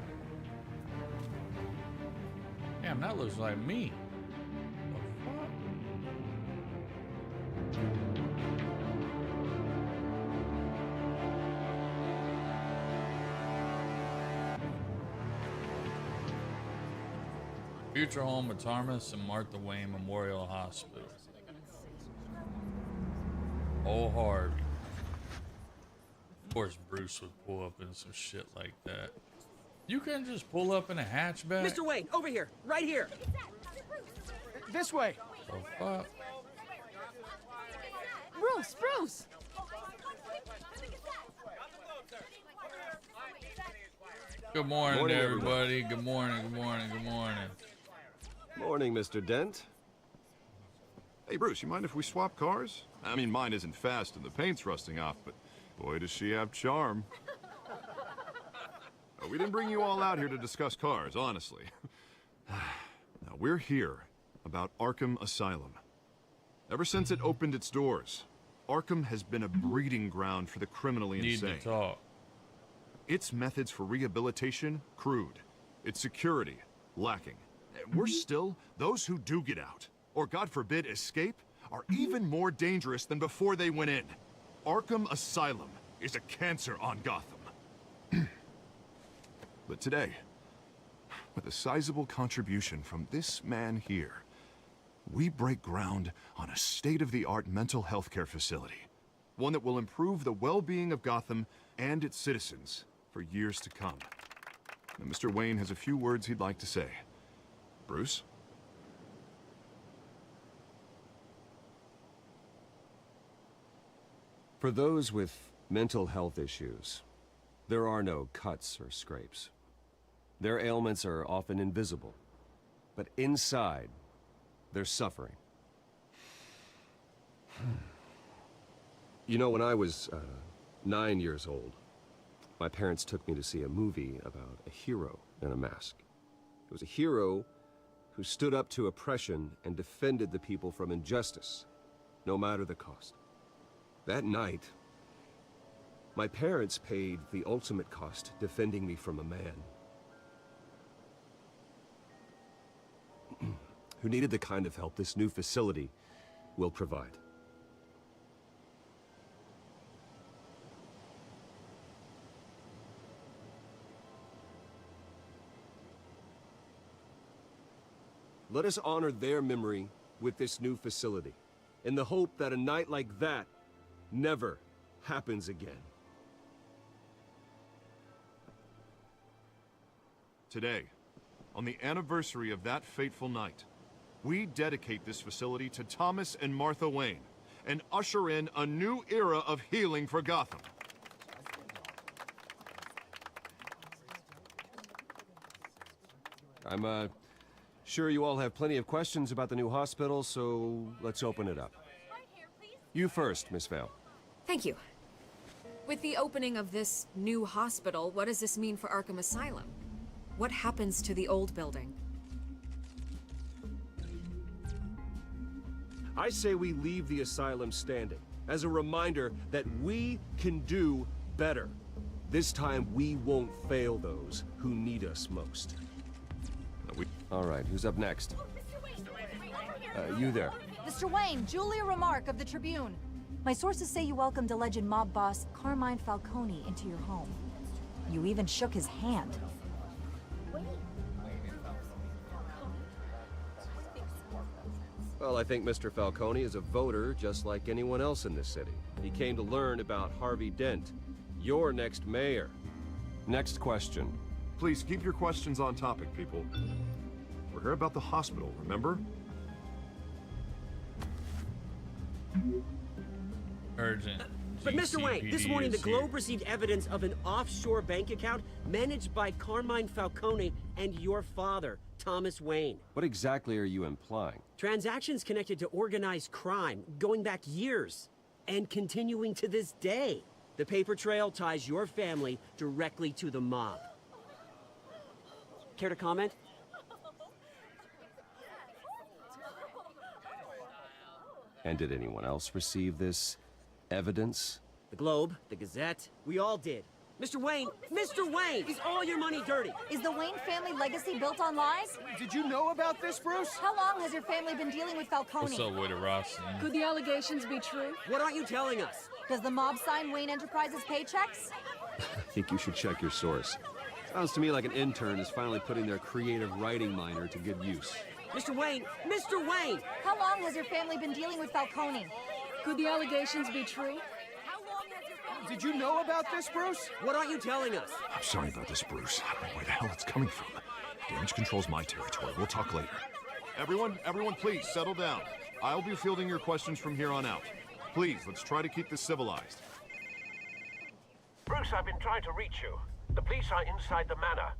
Damn, that looks like me. The fuck? Future home of Tarmus and Martha Wayne Memorial Hospital. Oh, Harvey. Of course, Bruce would pull up in some shit like that. You can just pull up in a hatchback. Mr. Wayne, over here, right here. This way. The fuck? Bruce, Bruce! Good morning, Morning, everybody. Good morning, good morning, good morning. Morning, Mr. Dent. Hey, Bruce, you mind if we swap cars? I mean, mine isn't fast and the paint's rusting off, but boy, does she have charm. We didn't bring you all out here to discuss cars, honestly. Now, we're here about Arkham Asylum. Ever since it opened its doors, Arkham has been a breeding ground for the criminally Need insane. to talk. Its methods for rehabilitation, crude. Its security, lacking. And worse still, those who do get out, or God forbid, escape, are even more dangerous than before they went in. Arkham Asylum is a cancer on Gotham. But today, with a sizable contribution from this man here, we break ground on a state-of-the-art mental health care facility. One that will improve the well-being of Gotham and its citizens for years to come. And Mr. Wayne has a few words he'd like to say. Bruce? For those with mental health issues, there are no cuts or scrapes. Their ailments are often invisible, but inside, they're suffering. You know, when I was 9 years old, my parents took me to see a movie about a hero in a mask. It was a hero who stood up to oppression and defended the people from injustice, no matter the cost. That night, my parents paid the ultimate cost defending me from a man who needed the kind of help this new facility will provide. Let us honor their memory with this new facility, in the hope that a night like that never happens again. Today, on the anniversary of that fateful night, we dedicate this facility to Thomas and Martha Wayne and usher in a new era of healing for Gotham. I'm sure you all have plenty of questions about the new hospital, so let's open it up. You first, Miss Vale. Thank you. With the opening of this new hospital, what does this mean for Arkham Asylum? What happens to the old building? I say we leave the asylum standing, as a reminder that we can do better. This time, we won't fail those who need us most. All right, who's up next? You there. Mr. Wayne, Julia Remark of the Tribune. My sources say you welcomed alleged mob boss Carmine Falcone into your home. You even shook his hand. Well, I think Mr. Falcone is a voter just like anyone else in this city. He came to learn about Harvey Dent, your next mayor. Next question. Please keep your questions on topic, people. We're here about the hospital, remember? Urgent. But Mr. Wayne, this morning the Globe received evidence of an offshore bank account managed by Carmine Falcone and your father, Thomas Wayne. What exactly are you implying? Transactions connected to organized crime, going back years, and continuing to this day. The paper trail ties your family directly to the mob. Care to comment? And did anyone else receive this evidence? The Globe, the Gazette, we all did. Mr. Wayne, is all your money dirty? Is the Wayne family legacy built on lies? Did you know about this, Bruce? How long has your family been dealing with Falcone? What's up with Ross? Could the allegations be true? What aren't you telling us? Does the mob sign Wayne Enterprises paychecks? I think you should check your source. Sounds to me like an intern is finally putting their creative writing minor to good use. Mr. Wayne! How long has your family been dealing with Falcone? Could the allegations be true? Did you know about this, Bruce? What aren't you telling us? I'm sorry about this, Bruce. I don't know where the hell it's coming from. Damage control's my territory. We'll talk later. Everyone, please, settle down. I'll be fielding your questions from here on out. Please, let's try to keep this civilized. Bruce, I've been trying to reach you. The police are inside the manor.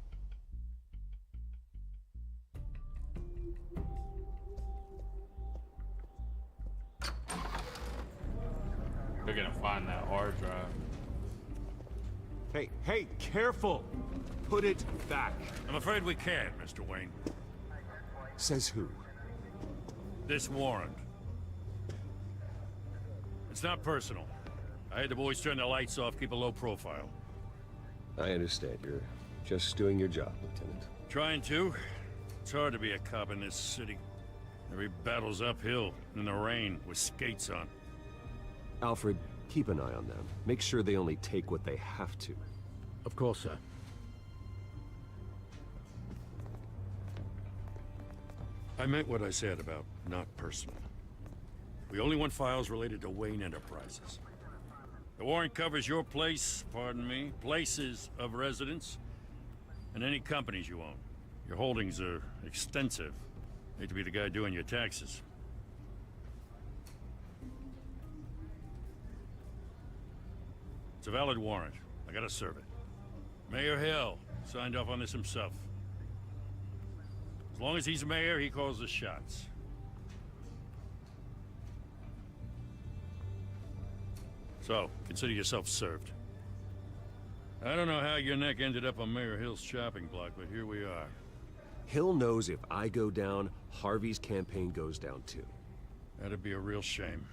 They're gonna find that hard drive. Hey, careful! Put it back. I'm afraid we can't, Mr. Wayne. Says who? This warrant. It's not personal. I had the boys turn the lights off, keep a low profile. I understand. You're just doing your job, Lieutenant. Trying to. It's hard to be a cop in this city. Every battle's uphill, in the rain, with skates on. Alfred, keep an eye on them. Make sure they only take what they have to. Of course, sir. I meant what I said about not personal. We only want files related to Wayne Enterprises. The warrant covers your place, pardon me, places of residence, and any companies you own. Your holdings are extensive. Hate to be the guy doing your taxes. It's a valid warrant. I gotta serve it. Mayor Hill signed off on this himself. As long as he's mayor, he calls the shots. So, consider yourself served. I don't know how your neck ended up on Mayor Hill's chopping block, but here we are. Hill knows if I go down, Harvey's campaign goes down too. That'd be a real shame.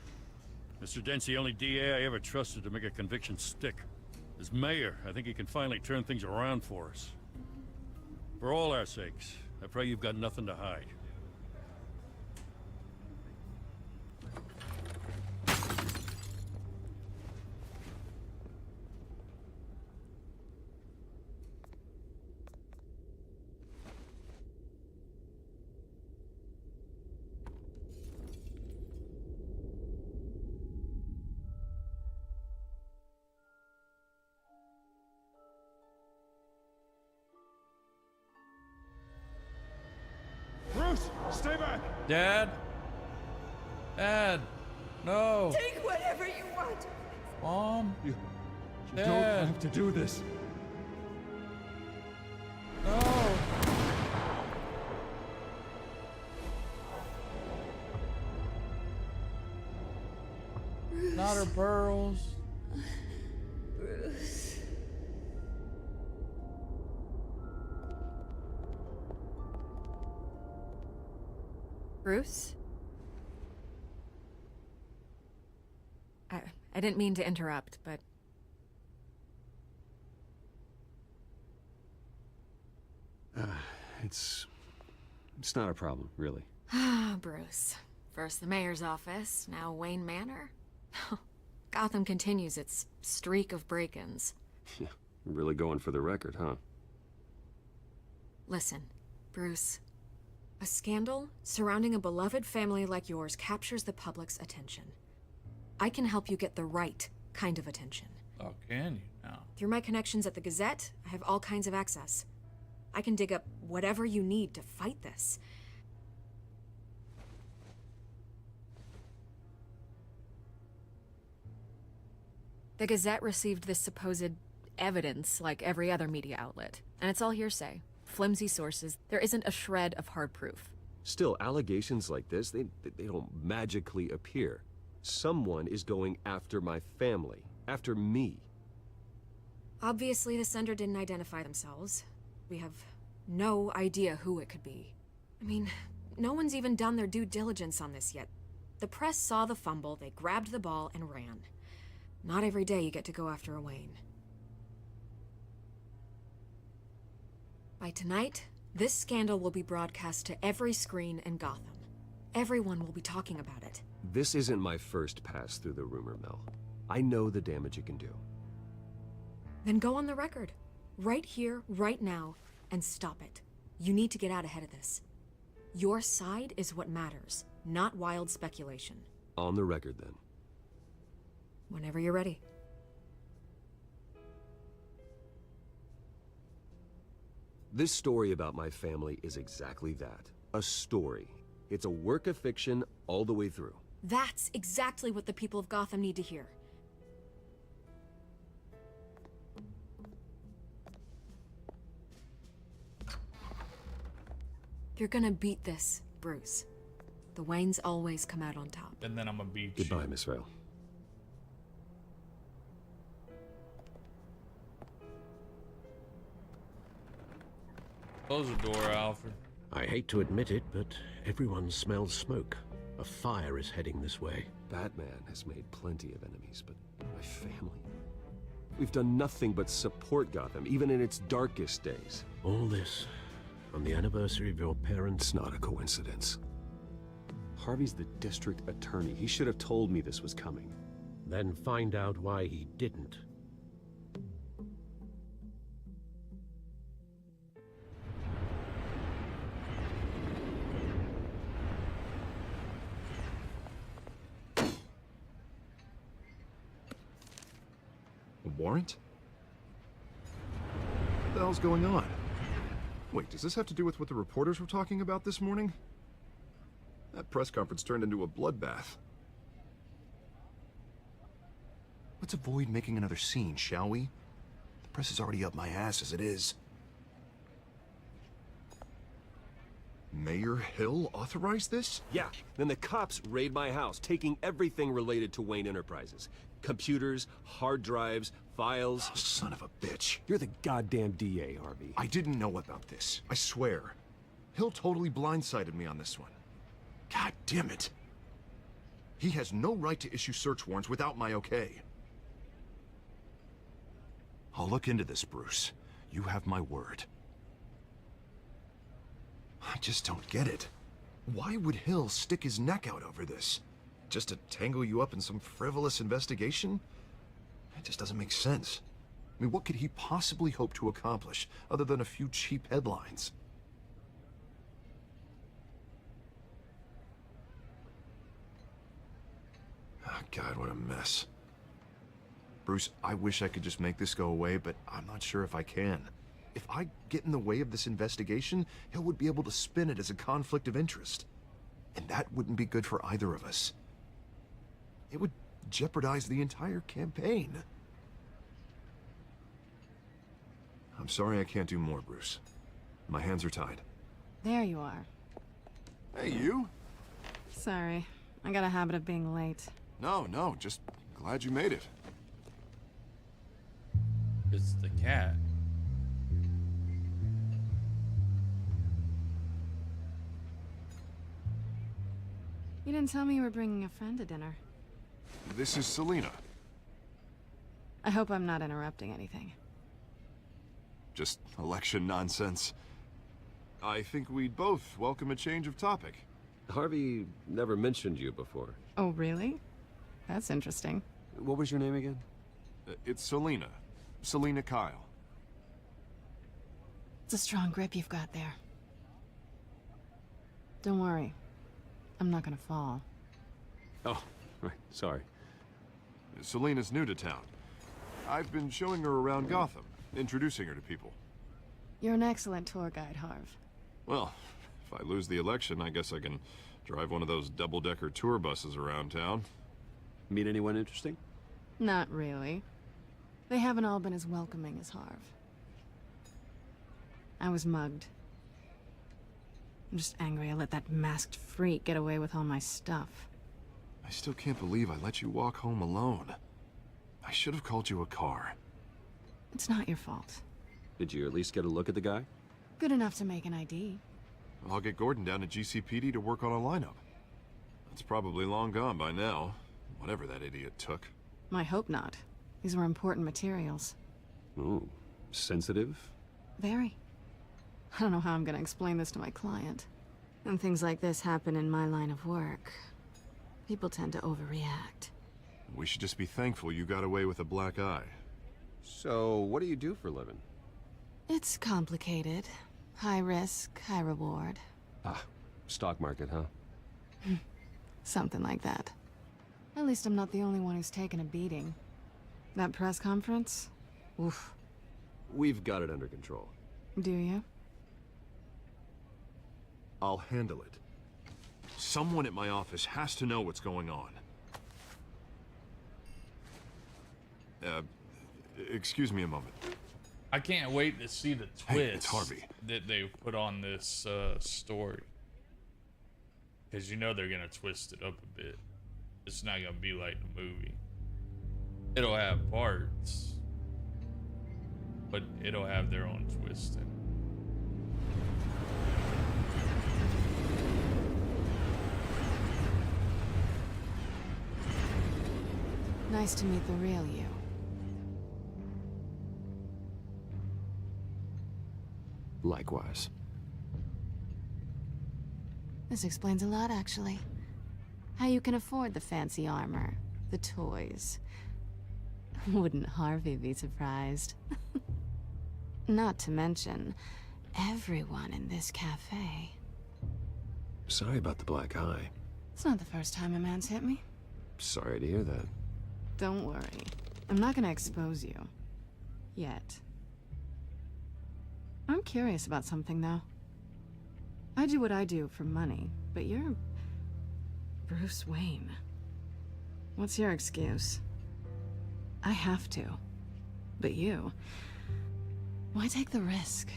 Mr. Dent's the only DA I ever trusted to make a conviction stick. As mayor, I think he can finally turn things around for us. For all our sakes, I pray you've got nothing to hide. Bruce, stay back! Dad? Dad! No! Take whatever you want. Mom? You Dad. don't have to do this. No! Bruce. Not her pearls. Bruce. Bruce? I didn't mean to interrupt, but... It's not a problem, really. Ah, Bruce. First the mayor's office, now Wayne Manor. Gotham continues its streak of break-ins. Yeah, really going for the record, huh? Listen, Bruce. A scandal surrounding a beloved family like yours captures the public's attention. I can help you get the right kind of attention. Oh, can you now? Through my connections at the Gazette, I have all kinds of access. I can dig up whatever you need to fight this. The Gazette received this supposed evidence like every other media outlet, and it's all hearsay. Flimsy sources. There isn't a shred of hard proof. Still, allegations like this, they don't magically appear. Someone is going after my family, after me. Obviously, the sender didn't identify themselves. We have no idea who it could be. I mean, no one's even done their due diligence on this yet. The press saw the fumble, they grabbed the ball and ran. Not every day you get to go after a Wayne. By tonight, this scandal will be broadcast to every screen in Gotham. Everyone will be talking about it. This isn't my first pass through the rumor mill. I know the damage it can do. Then go on the record. Right here, right now, and stop it. You need to get out ahead of this. Your side is what matters, not wild speculation. On the record, then. Whenever you're ready. This story about my family is exactly that. A story. It's a work of fiction all the way through. That's exactly what the people of Gotham need to hear. You're gonna beat this, Bruce. The Waynes always come out on top. And then I'm gonna beat Goodbye, Miss Rail. Close the door, Alfred. I hate to admit it, but everyone smells smoke. A fire is heading this way. Batman has made plenty of enemies, but my family? We've done nothing but support Gotham, even in its darkest days. All this on the anniversary of your parents' It's not a coincidence. Harvey's the district attorney. He should have told me this was coming. Then find out why he didn't. warrant? What the hell's going on? Wait, does this have to do with what the reporters were talking about this morning? That press conference turned into a bloodbath. Let's avoid making another scene, shall we? The press is already up my ass as it is. Mayor Hill authorized this? Yeah, then the cops raid my house, taking everything related to Wayne Enterprises. Computers, hard drives, files. Oh, son of a bitch. You're the goddamn DA, Harvey. I didn't know about this. I swear. Hill totally blindsided me on this one. God damn it. He has no right to issue search warrants without my okay. I'll look into this, Bruce. You have my word. I just don't get it. Why would Hill stick his neck out over this? Just to tangle you up in some frivolous investigation? It just doesn't make sense. I mean, what could he possibly hope to accomplish other than a few cheap headlines? Oh, God, what a mess. Bruce, I wish I could just make this go away, but I'm not sure if I can. If I get in the way of this investigation, Hill would be able to spin it as a conflict of interest. And that wouldn't be good for either of us. It would jeopardize the entire campaign. I'm sorry I can't do more, Bruce. My hands are tied. There you are. Hey, you? Sorry. I got a habit of being late. No, just glad you made it. It's the cat. You didn't tell me you were bringing a friend to dinner. This is Selina. I hope I'm not interrupting anything. Just election nonsense. I think we'd both welcome a change of topic. Harvey never mentioned you before. Oh, really? That's interesting. What was your name again? It's Selina. Selina Kyle. It's a strong grip you've got there. Don't worry. I'm not gonna fall. Oh, right. Sorry. Selina's new to town. I've been showing her around Gotham, introducing her to people. You're an excellent tour guide, Harv. Well, if I lose the election, I guess I can drive one of those double-decker tour buses around town. Meet anyone interesting? Not really. They haven't all been as welcoming as Harv. I was mugged. I'm just angry I let that masked freak get away with all my stuff. I still can't believe I let you walk home alone. I should have called you a car. It's not your fault. Did you at least get a look at the guy? Good enough to make an ID. I'll get Gordon down to GCPD to work on a lineup. It's probably long gone by now, whatever that idiot took. I hope not. These were important materials. Ooh, sensitive? Very. I don't know how I'm gonna explain this to my client. When things like this happen in my line of work, people tend to overreact. We should just be thankful you got away with a black eye. So, what do you do for a living? It's complicated. High risk, high reward. Ah, stock market, huh? Something like that. At least I'm not the only one who's taken a beating. That press conference? Oof. We've got it under control. Do you? I'll handle it. Someone at my office has to know what's going on. Excuse me a moment. I can't wait to see the twist Hey, it's Harvey. that they put on this story. Because you know they're going to twist it up a bit. It's not going to be like the movie. It'll have parts, but it'll have their own twist in it. Nice to meet the real you. Likewise. This explains a lot, actually. How you can afford the fancy armor, the toys. Wouldn't Harvey be surprised? Not to mention, everyone in this cafe. Sorry about the black eye. It's not the first time a man's hit me. Sorry to hear that. Don't worry. I'm not gonna expose you. Yet. I'm curious about something, though. I do what I do for money, but you're... Bruce Wayne. What's your excuse? I have to. But you... Why take the risk?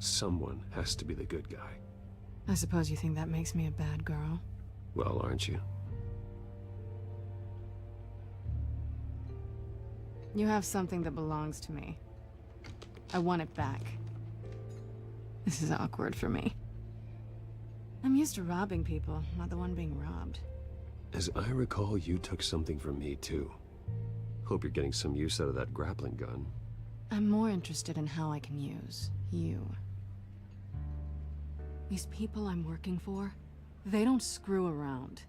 Someone has to be the good guy. I suppose you think that makes me a bad girl? Well, aren't you? You have something that belongs to me. I want it back. This is awkward for me. I'm used to robbing people, not the one being robbed. As I recall, you took something from me, too. Hope you're getting some use out of that grappling gun. I'm more interested in how I can use you. These people I'm working for, they don't screw around.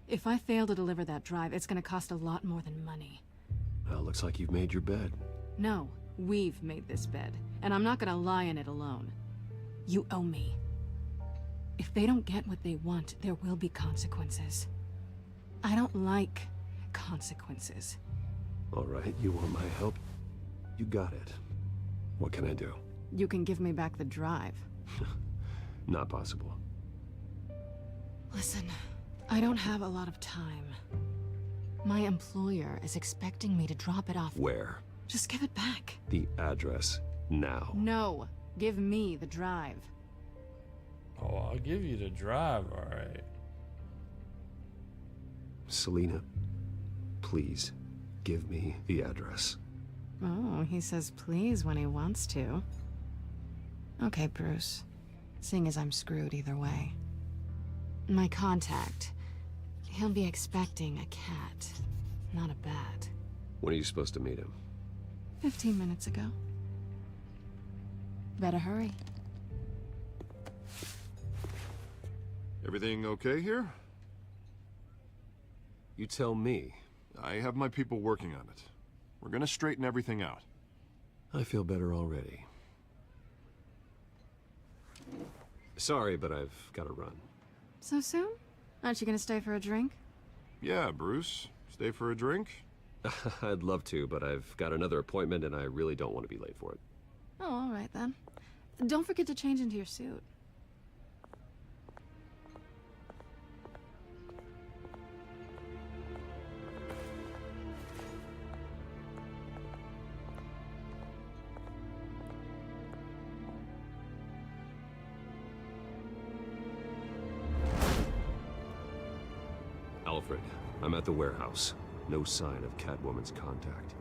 If I fail to deliver that drive, it's gonna cost a lot more than money. Well, looks like you've made your bed. No, we've made this bed, and I'm not gonna lie in it alone. You owe me. If they don't get what they want, there will be consequences. I don't like consequences. All right, you want my help? You got it. What can I do? You can give me back the drive. Not possible. Listen, I don't have a lot of time. My employer is expecting me to drop it off. Where? Just give it back. The address, now. No, give me the drive. Oh, I'll give you the drive, alright. Selina, please, give me the address. Oh, he says please when he wants to. Okay, Bruce. Seeing as I'm screwed either way. My contact. He'll be expecting a cat, not a bat. When are you supposed to meet him? 15 minutes ago. Better hurry. Everything okay here? You tell me. I have my people working on it. We're gonna straighten everything out. I feel better already. Sorry, but I've got to run. So soon? Aren't you gonna stay for a drink? Yeah, Bruce. Stay for a drink? I'd love to, but I've got another appointment and I really don't want to be late for it. Oh, all right then. Don't forget to change into your suit. Alfred, I'm at the warehouse. No sign of Catwoman's contact.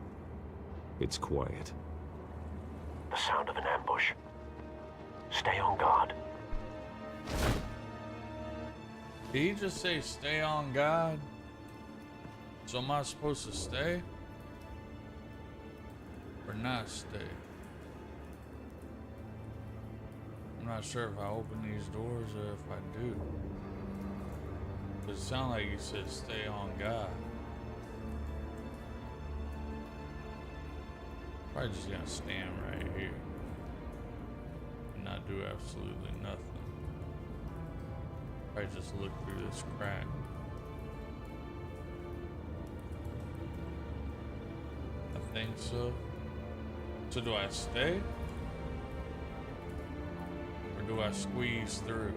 It's quiet. The sound of an ambush. Stay on guard. Did he just say stay on guard? So am I supposed to stay? Or not stay? I'm not sure if I open these doors or if I do. But it sounded like you said stay on guard. Probably just gonna stand right here and not do absolutely nothing. Probably just look through this crack. I think so. So do I stay? Or do I squeeze through?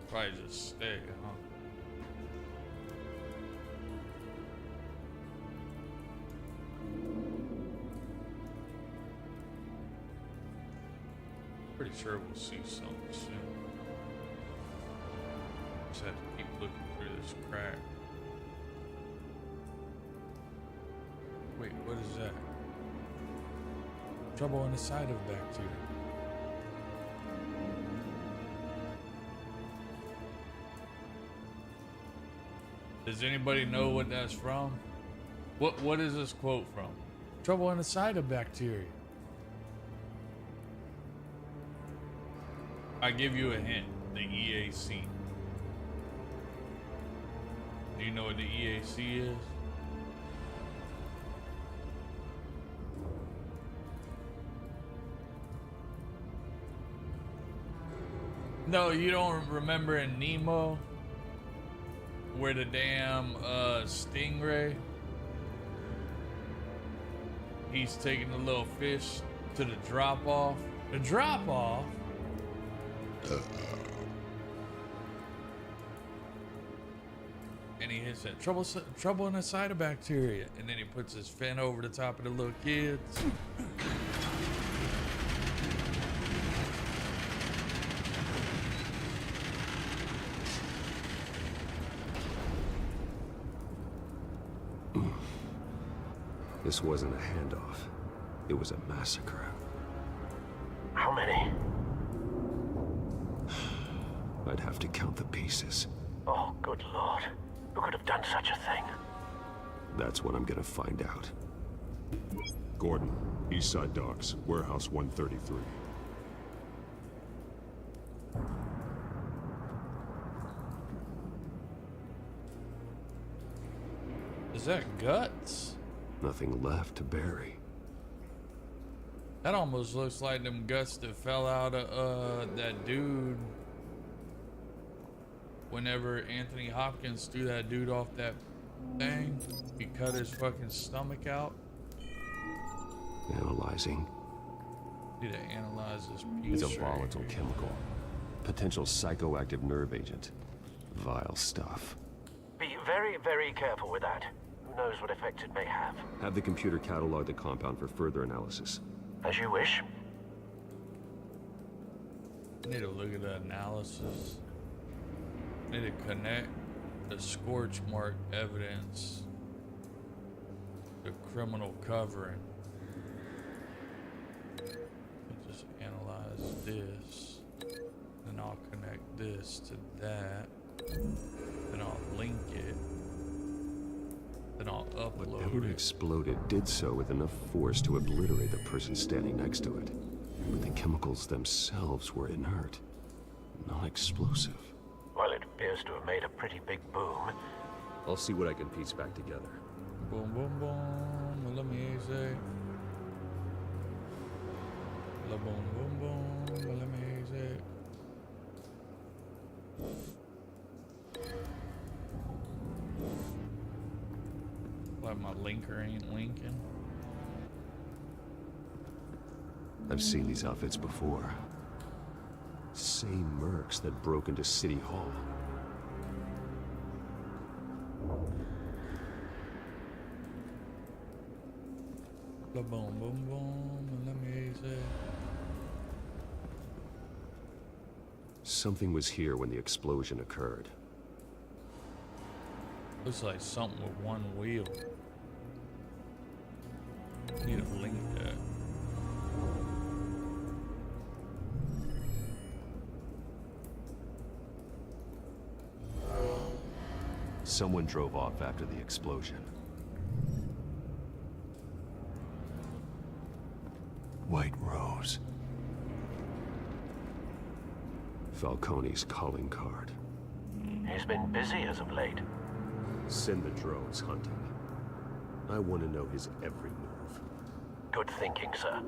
Probably just stay, huh? Pretty sure we'll see something soon. Just have to keep looking through this crack. Wait, what is that? Trouble on the side of bacteria. Does anybody know what that's from? What is this quote from? Trouble on the side of bacteria. I give you a hint. The EAC. Do you know what the EAC is? No, you don't remember in Nemo where the damn stingray, he's taking the little fish to the drop off. The drop off. And he hits that trouble in the cyanobacteria, and then he puts his fin over the top of the little kids. This wasn't a handoff. It was a massacre. How many? I'd have to count the pieces. Oh, good lord. Who could have done such a thing? That's what I'm gonna find out. Gordon, Eastside Docks, Warehouse 133. Is that guts? Nothing left to bury. That almost looks like them guts that fell out of that dude whenever Anthony Hopkins threw that dude off that thing. He cut his fucking stomach out. Analyzing. Need to analyze this It's piece. a volatile chemical. Potential psychoactive nerve agent. Vile stuff. Be very, very careful with that. Who knows what effects it may have. Have the computer catalog the compound for further analysis. As you wish. Need to look at the analysis. Need to connect the scorch mark evidence to criminal covering. Just analyze this, then I'll connect this to that, then I'll link it, then I'll upload Whatever it. exploded did so with enough force to obliterate the person standing next to it. But the chemicals themselves were inert, non-explosive. Well, it appears to have made a pretty big boom. I'll see what I can piece back together. Boom, boom, boom. Let me say. La boom, boom, boom. Let me say. Like my linker ain't linking. I've seen these outfits before. Same mercs that broke into City Hall. La boom, boom, boom. Let me say. Something was here when the explosion occurred. Looks like something with one wheel. Need to link that. Someone drove off after the explosion. White Rose. Falcone's calling card. He's been busy as of late. Send the drones hunting. I want to know his every move. Good thinking, sir.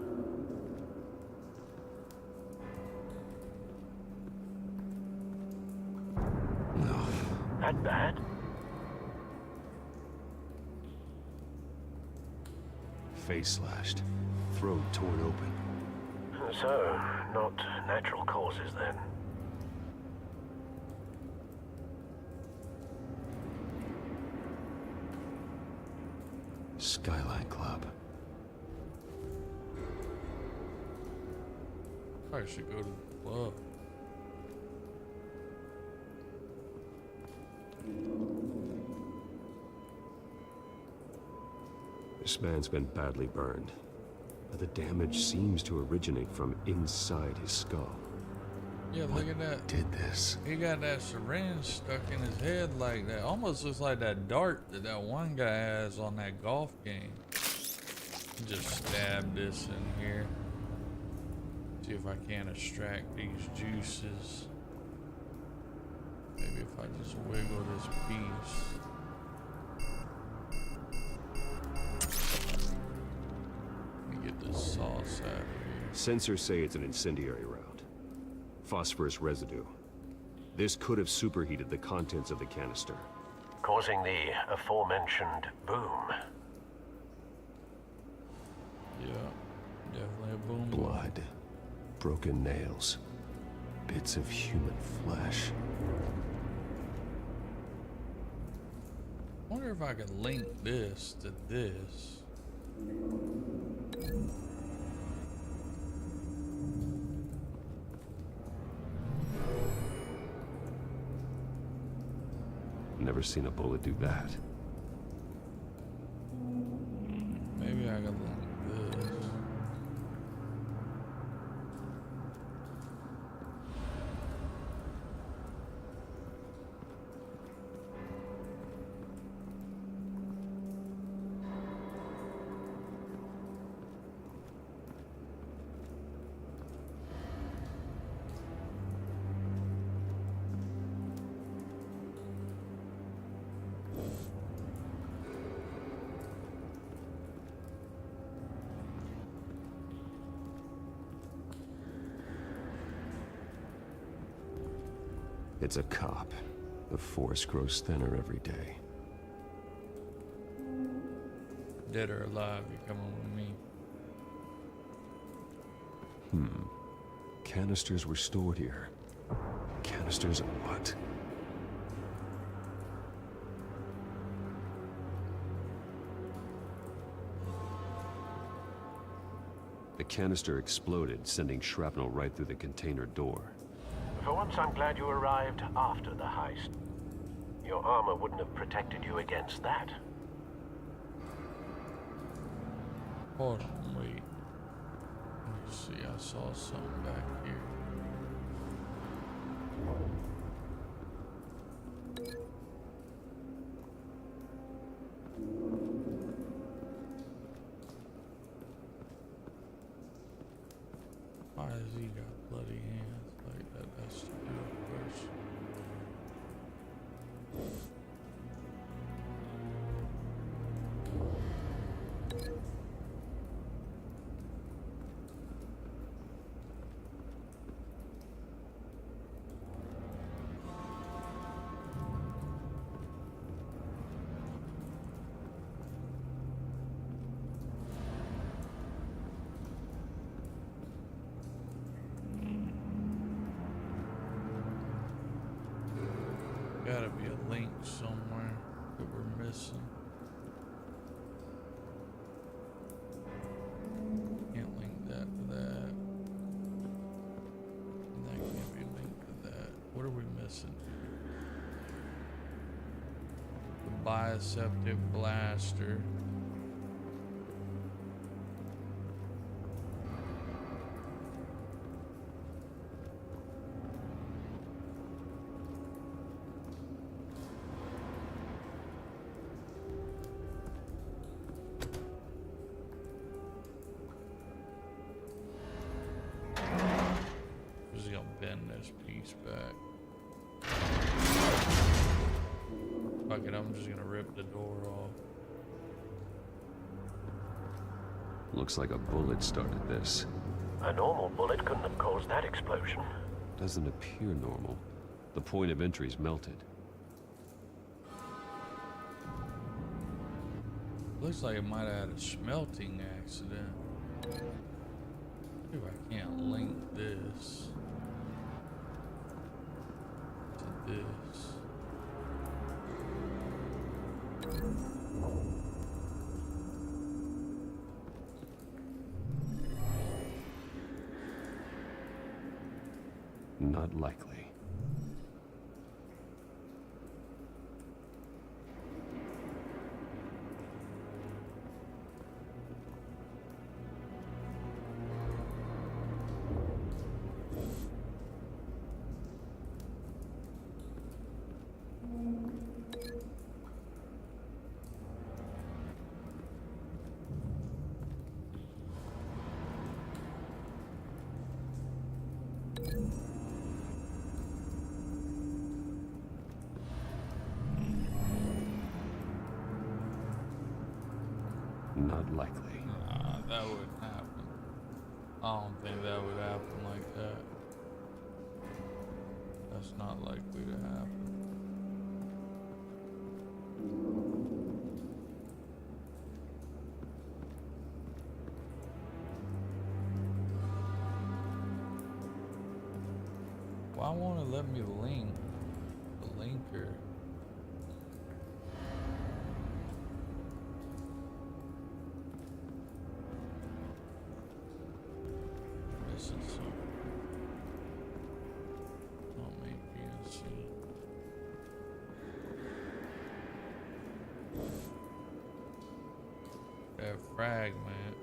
No. That bad? Face slashed. Throat torn open. So, not natural causes then. Skyline Club. I should go to the club. This man's been badly burned, but the damage seems to originate from inside his skull. Yeah, look at that. Did this? He got that syringe stuck in his head like that. Almost looks like that dart that one guy has on that golf game. Just stab this in here. See if I can extract these juices. Maybe if I just wiggle this piece. Let me get this sauce out of here. Sensors say it's an incendiary round. phosphorus residue. This could have superheated the contents of the canister. Causing the aforementioned boom. Yeah, definitely a boom. Blood, broken nails, bits of human flesh. I wonder if I could link this to this. Never seen a bullet do that. Maybe I could link this. It's a cop. The force grows thinner every day. Dead or alive, you're coming with me. Canisters were stored here. Canisters of what? The canister exploded, sending shrapnel right through the container door. For once, I'm glad you arrived after the heist. Your armor wouldn't have protected you against that. Hold on, wait. Let me see, I saw something back here. Why has he got bloody hands like that? That's the real question. Gotta be a link somewhere that we're missing. Can't link that to that. And that can't be linked to that. What are we missing? The Bioseptic Blaster. Just gonna bend this piece back. Fuck it, I'm just gonna rip the door off. Looks like a bullet started this. A normal bullet couldn't have caused that explosion. Doesn't appear normal. The point of entry's melted. Looks like it might have had a smelting accident. If I can't link this to this. Not likely. Not likely. Nah, that wouldn't happen. I don't think that would happen like that. That's not likely to happen. Why won't it let me link the linker? Missing something. Don't make PNC. That fragment.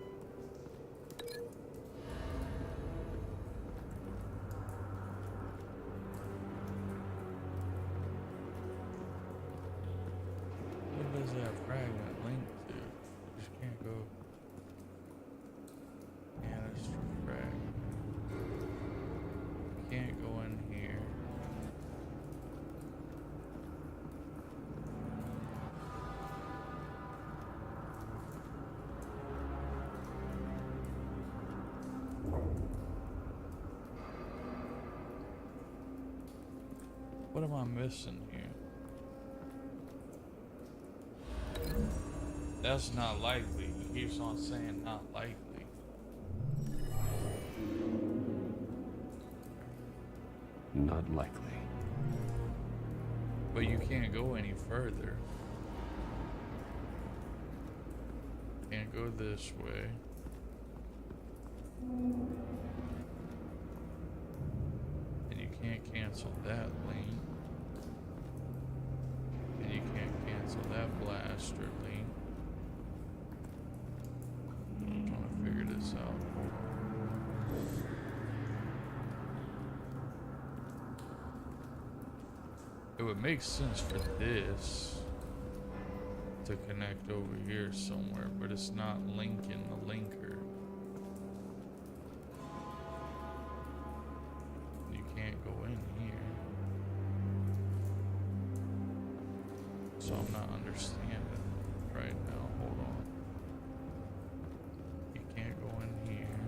What does that fragment link to? Just can't go. Canister fragment. Can't go in here. What am I missing here? That's not likely. He keeps on saying not likely. Not likely. But you can't go any further. Can't go this way. And you can't cancel that link. And you can't cancel that blaster link. I'm trying to figure this out. It would make sense for this to connect over here somewhere, but it's not linking the linker. You can't go in here. So I'm not understanding right now. Hold on. You can't go in here.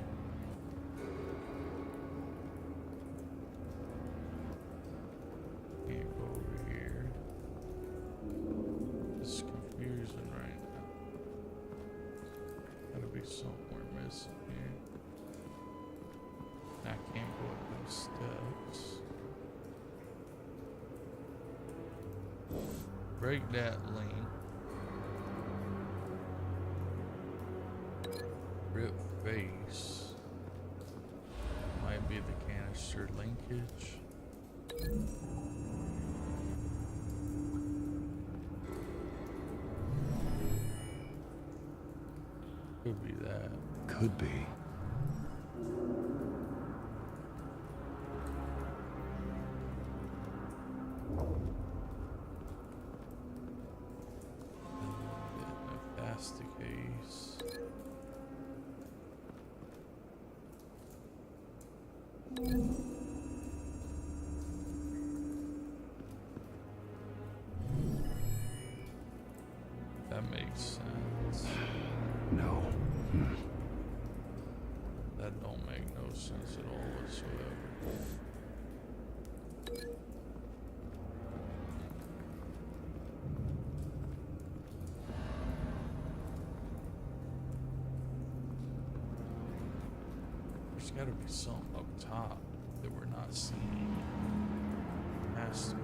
Can't go over here. This is confusing right now. Gotta be somewhere missing here. I can't go up those steps. Break that link. Rip face. Might be the canister linkage. Could be that. Could be. That's the case. That makes sense. No. That don't make no sense at all whatsoever. There's gotta be something up top that we're not seeing. Has to be.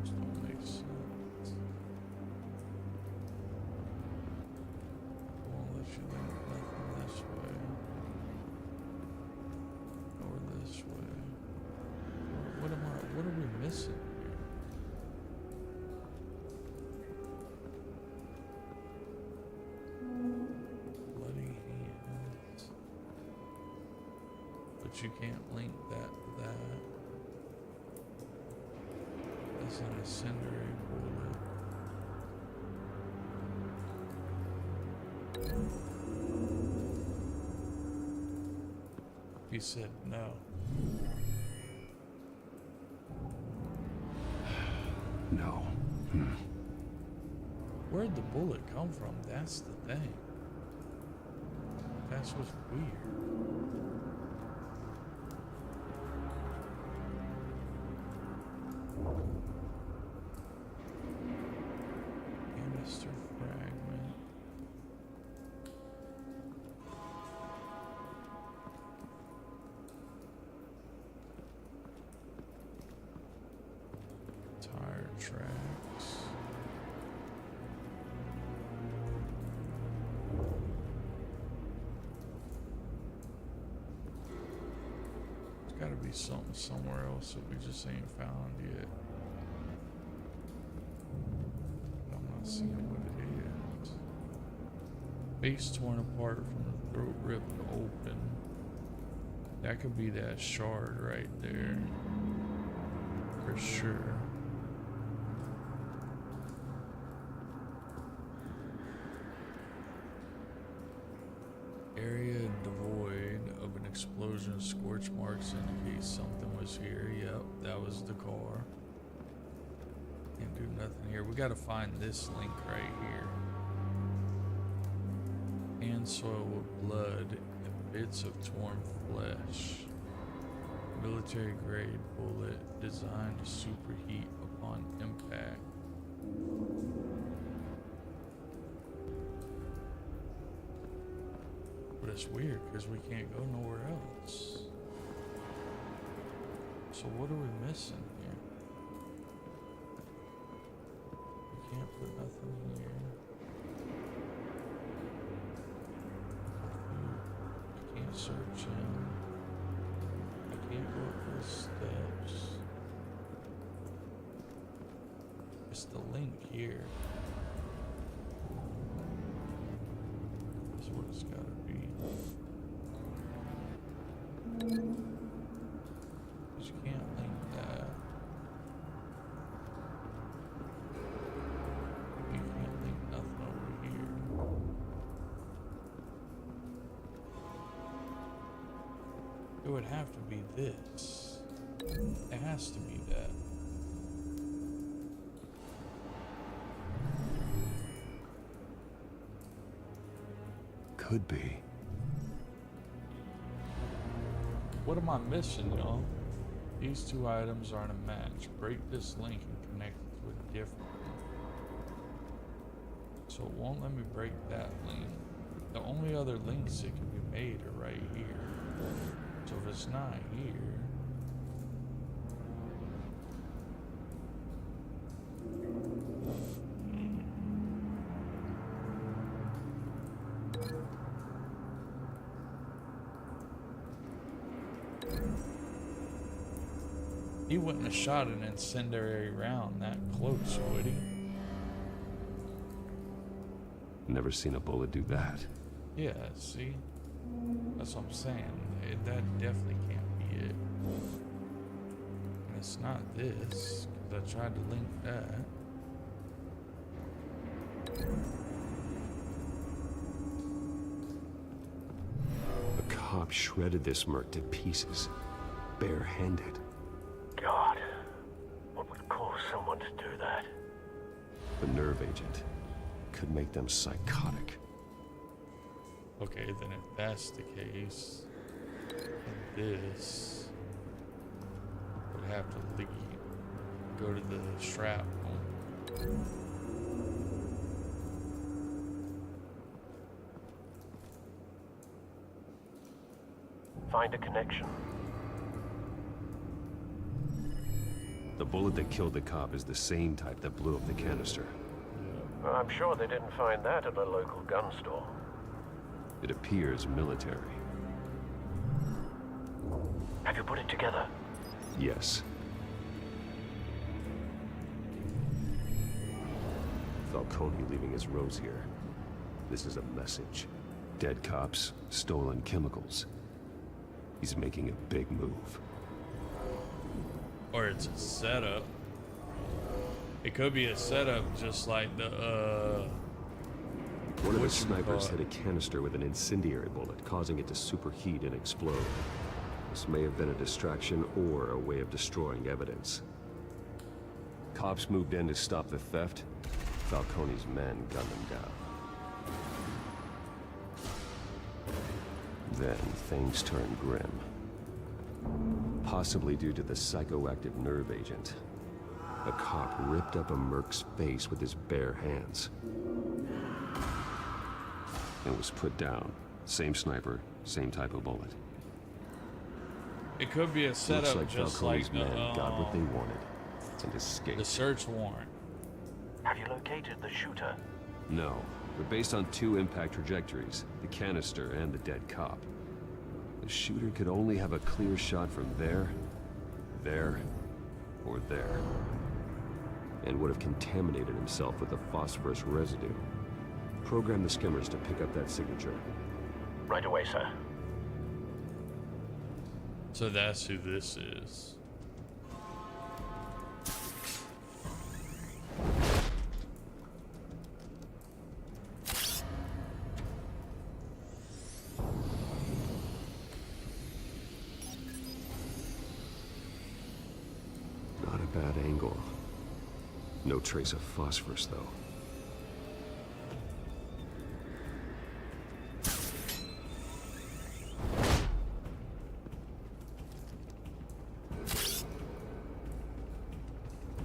Just don't make sense. Won't let you link nothing this way. Or this way. What are we missing here? Bloody hands. But you can't link that to that. That's an incendiary bullet. He said no. No. Where'd the bullet come from? That's the thing. That's what's weird. Canister fragment. Tire tracks. There's gotta be something somewhere else that we just ain't found yet. But I'm not seeing what it is. Face torn apart from the throat ripped open. That could be that shard right there. For sure. Area devoid of an explosion. Scorch marks indicate something was here. Yep, that was the car. Can't do nothing here. We gotta find this link right here. Hand soil with blood and bits of torn flesh. Military grade bullet designed to superheat upon impact. But it's weird because we can't go nowhere else. So what are we missing here? We can't put nothing here. I can't search him. I can't go up the steps. It's the link here. That's what it's gotta be. Because you can't link that. You can't link nothing over here. It would have to be this. It has to be that. Could be. What am I missing, y'all? These two items aren't a match. Break this link and connect it to a different one. So it won't let me break that link. The only other links that can be made are right here. So if it's not here... He wouldn't have shot an incendiary round that close, would he? Never seen a bullet do that. Yeah, see? That's what I'm saying. That definitely can't be it. And it's not this, because I tried to link that. A cop shredded this merc to pieces, barehanded. God, what would cause someone to do that? The nerve agent could make them psychotic. Okay, then if that's the case, then this would have to lead, go to the shrapnel. Find a connection. The bullet that killed the cop is the same type that blew up the canister. Well, I'm sure they didn't find that at a local gun store. It appears military. Have you put it together? Yes. Falcone leaving his rose here. This is a message. Dead cops, stolen chemicals. He's making a big move. Or it's a setup. It could be a setup just like the, One of the snipers hit a canister with an incendiary bullet, causing it to superheat and explode. This may have been a distraction or a way of destroying evidence. Cops moved in to stop the theft. Falcone's men gunned them down. Then things turned grim. Possibly due to the psychoactive nerve agent. A cop ripped up a merc's face with his bare hands. And was put down. Same sniper, same type of bullet. It could be a setup. Looks like just Falcone's like men got what they wanted and escaped. The search warrant. Have you located the shooter? No, but based on two impact trajectories, the canister and the dead cop, the shooter could only have a clear shot from there, or there, and would have contaminated himself with the phosphorus residue. Program the skimmers to pick up that signature. Right away, sir. So that's who this is. Not a bad angle. No trace of phosphorus, though.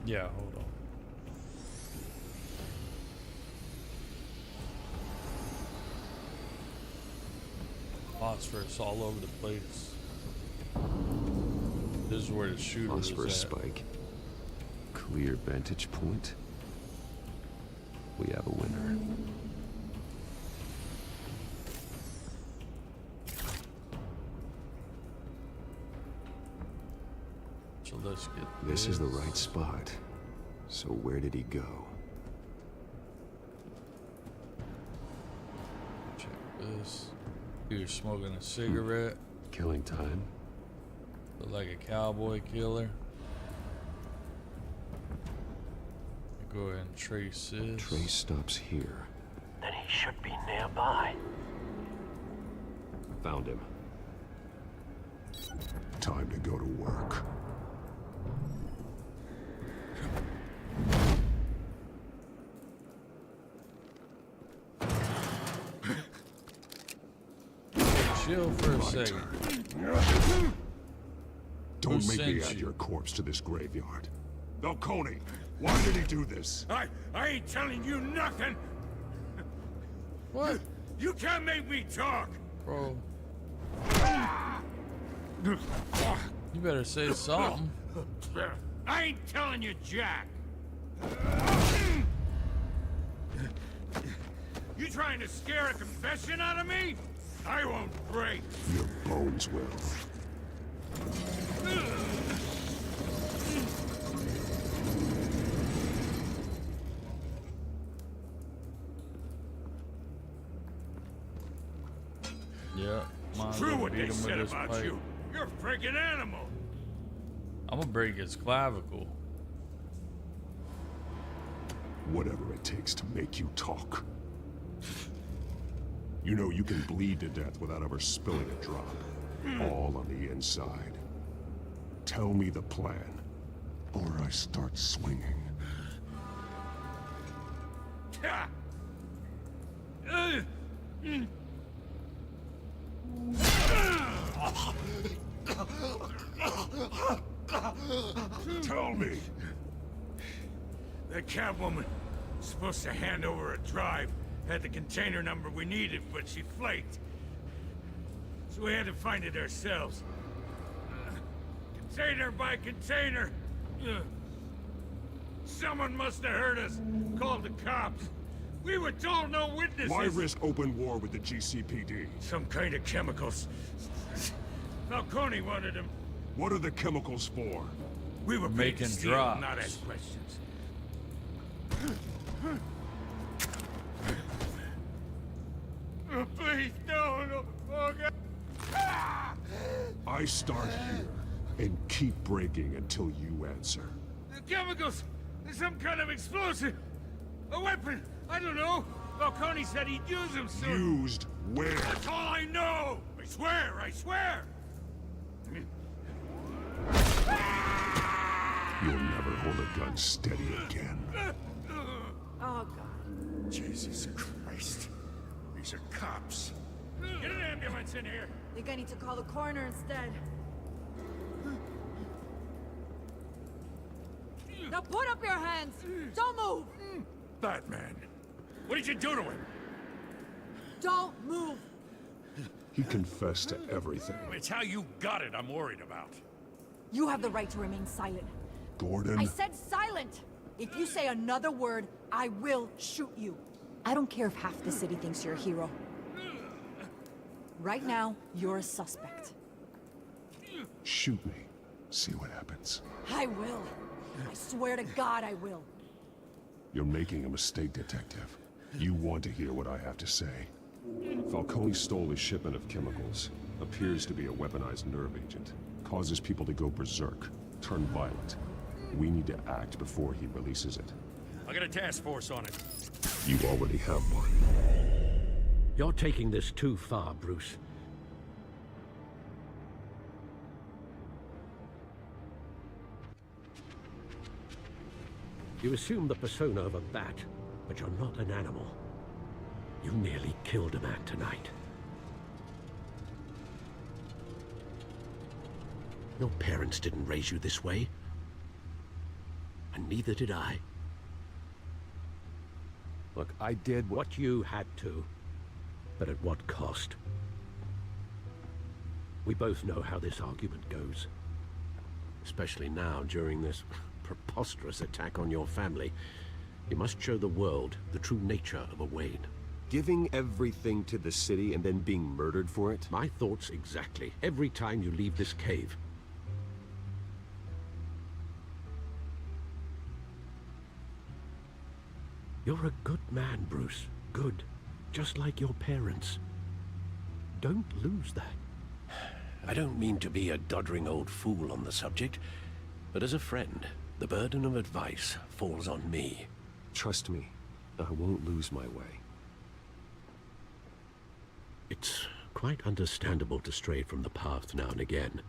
Yeah, hold on. Phosphorus all over the place. This is where the shooter was Phosphorus at. spike. Clear vantage point. We have a winner. So let's get This is the right spot. So where did he go? Check this. He was smoking a cigarette. Killing time. Look like a cowboy killer. Go ahead and trace this. Trace stops here. Then he should be nearby. Found him. Time to go to work. Chill for a second. Don't Who make me sent add you? your corpse to this graveyard. Falcone, why did he do this? I ain't telling you nothing! What? You can't make me talk! Bro. You better say something. I ain't telling you, Jack! You trying to scare a confession out of me? I won't break! Your bones will. Yeah. True what they said about you. You're a freaking animal! I'm gonna break his clavicle. Whatever it takes to make you talk. You know you can bleed to death without ever spilling a drop. All on the inside. Tell me the plan, or I start swinging. Tell me! That Catwoman was supposed to hand over a drive, had the container number we needed, but she flaked. So we had to find it ourselves. Container by container. Someone must have heard us, called the cops. We were told no witnesses. Why risk open war with the GCPD? Some kind of chemicals. Falcone wanted them. What are the chemicals for? We were paid Making to steal, drops. not ask questions. Please, no. Oh, God. I start here and keep breaking until you answer. The chemicals! There's some kind of explosive! A weapon! I don't know! Falcone said he'd use them soon! Used where? That's all I know! I swear! You'll never hold a gun steady again. Oh, God. Jesus Christ. These are cops. Get an ambulance in here. Think I need to call the coroner instead. Now put up your hands! Don't move! Batman. What did you do to him? Don't move! He confessed to everything. It's how you got it I'm worried about. You have the right to remain silent. Gordon? I said silent! If you say another word, I will shoot you. I don't care if half the city thinks you're a hero. Right now, you're a suspect. Shoot me. See what happens. I will. I swear to God I will. You're making a mistake, Detective. You want to hear what I have to say. Falcone stole a shipment of chemicals. Appears to be a weaponized nerve agent. Causes people to go berserk. Turn violent. We need to act before he releases it. I got a task force on it. You already have one. You're taking this too far, Bruce. You assume the persona of a bat, but you're not an animal. You nearly killed a man tonight. Your parents didn't raise you this way. And neither did I. Look, I did what you had to, but at what cost? We both know how this argument goes. Especially now, during this preposterous attack on your family. You must show the world the true nature of a Wayne. Giving everything to the city and then being murdered for it? My thoughts exactly. Every time you leave this cave. You're a good man, Bruce. Good. Just like your parents. Don't lose that. I don't mean to be a doddering old fool on the subject, but as a friend, the burden of advice falls on me. Trust me, I won't lose my way. It's quite understandable to stray from the path now and again.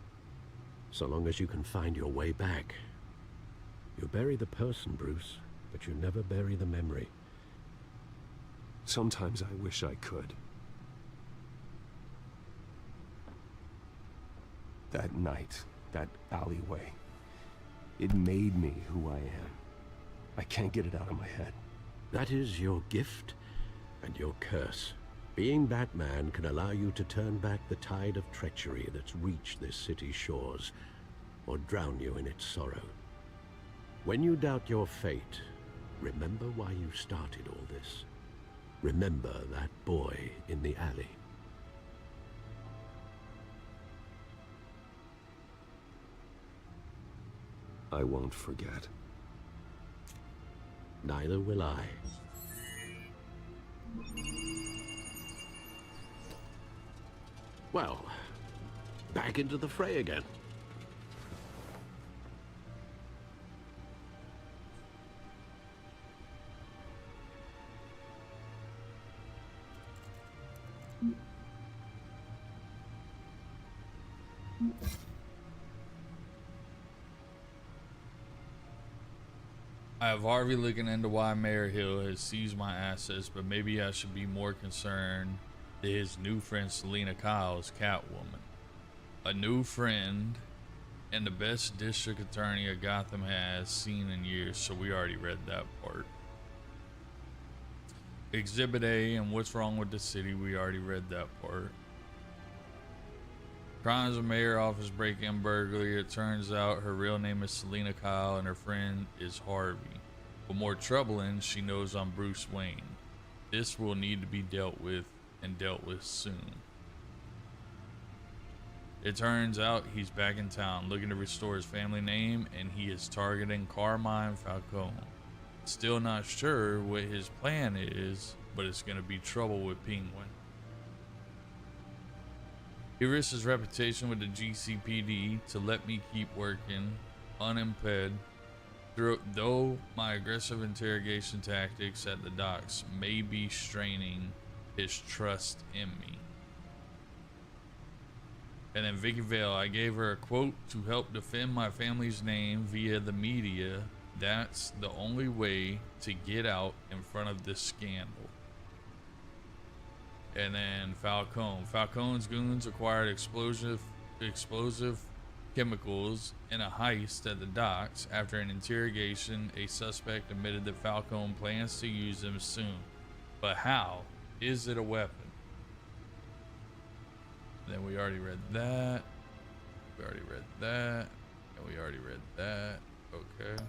So long as you can find your way back. You bury the person, Bruce, but you never bury the memory. Sometimes I wish I could. That night, that alleyway, it made me who I am. I can't get it out of my head. That is your gift and your curse. Being Batman can allow you to turn back the tide of treachery that's reached this city's shores, or drown you in its sorrow. When you doubt your fate, remember why you started all this. Remember that boy in the alley. I won't forget. Neither will I. Well, back into the fray again. I have Harvey looking into why Mayor Hill has seized my assets, but maybe I should be more concerned that his new friend Selena Kyle is Catwoman. A new friend and the best district attorney of Gotham has seen in years, so we already read that part. Exhibit A and what's wrong with the city, we already read that part. Crimes of mayor office break-in burglary. It turns out her real name is Selena Kyle and her friend is Harvey. But more troubling, she knows I'm Bruce Wayne. This will need to be dealt with, and dealt with soon. It turns out he's back in town looking to restore his family name, and he is targeting Carmine Falcone. Still not sure what his plan is, but it's going to be trouble with Penguin. He risks his reputation with the GCPD to let me keep working unimpeded, though my aggressive interrogation tactics at the docks may be straining his trust in me. And then Vicky Vale, I gave her a quote to help defend my family's name via the media. That's the only way to get out in front of this scandal. And then Falcone. Falcone's goons acquired explosive chemicals in a heist at the docks. After an interrogation, a suspect admitted that Falcone plans to use them soon. But how? Is it a weapon? Then we already read that. We already read that. And we already read that. Okay.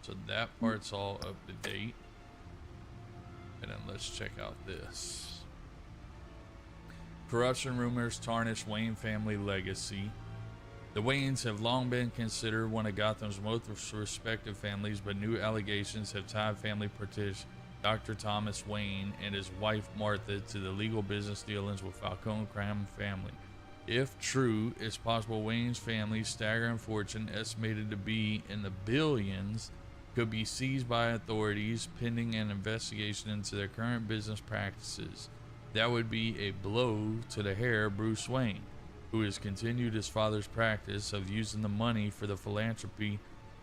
So that part's all up to date. And then let's check out this. Corruption rumors tarnish Wayne family legacy. The Waynes have long been considered one of Gotham's most respected families, but new allegations have tied family partition Dr. Thomas Wayne and his wife Martha to the legal business dealings with Falcone crime family. If true, it's possible Wayne's family's staggering fortune, estimated to be in the billions, could be seized by authorities pending an investigation into their current business practices. That would be a blow to the heir Bruce Wayne, who has continued his father's practice of using the money for the philanthropy.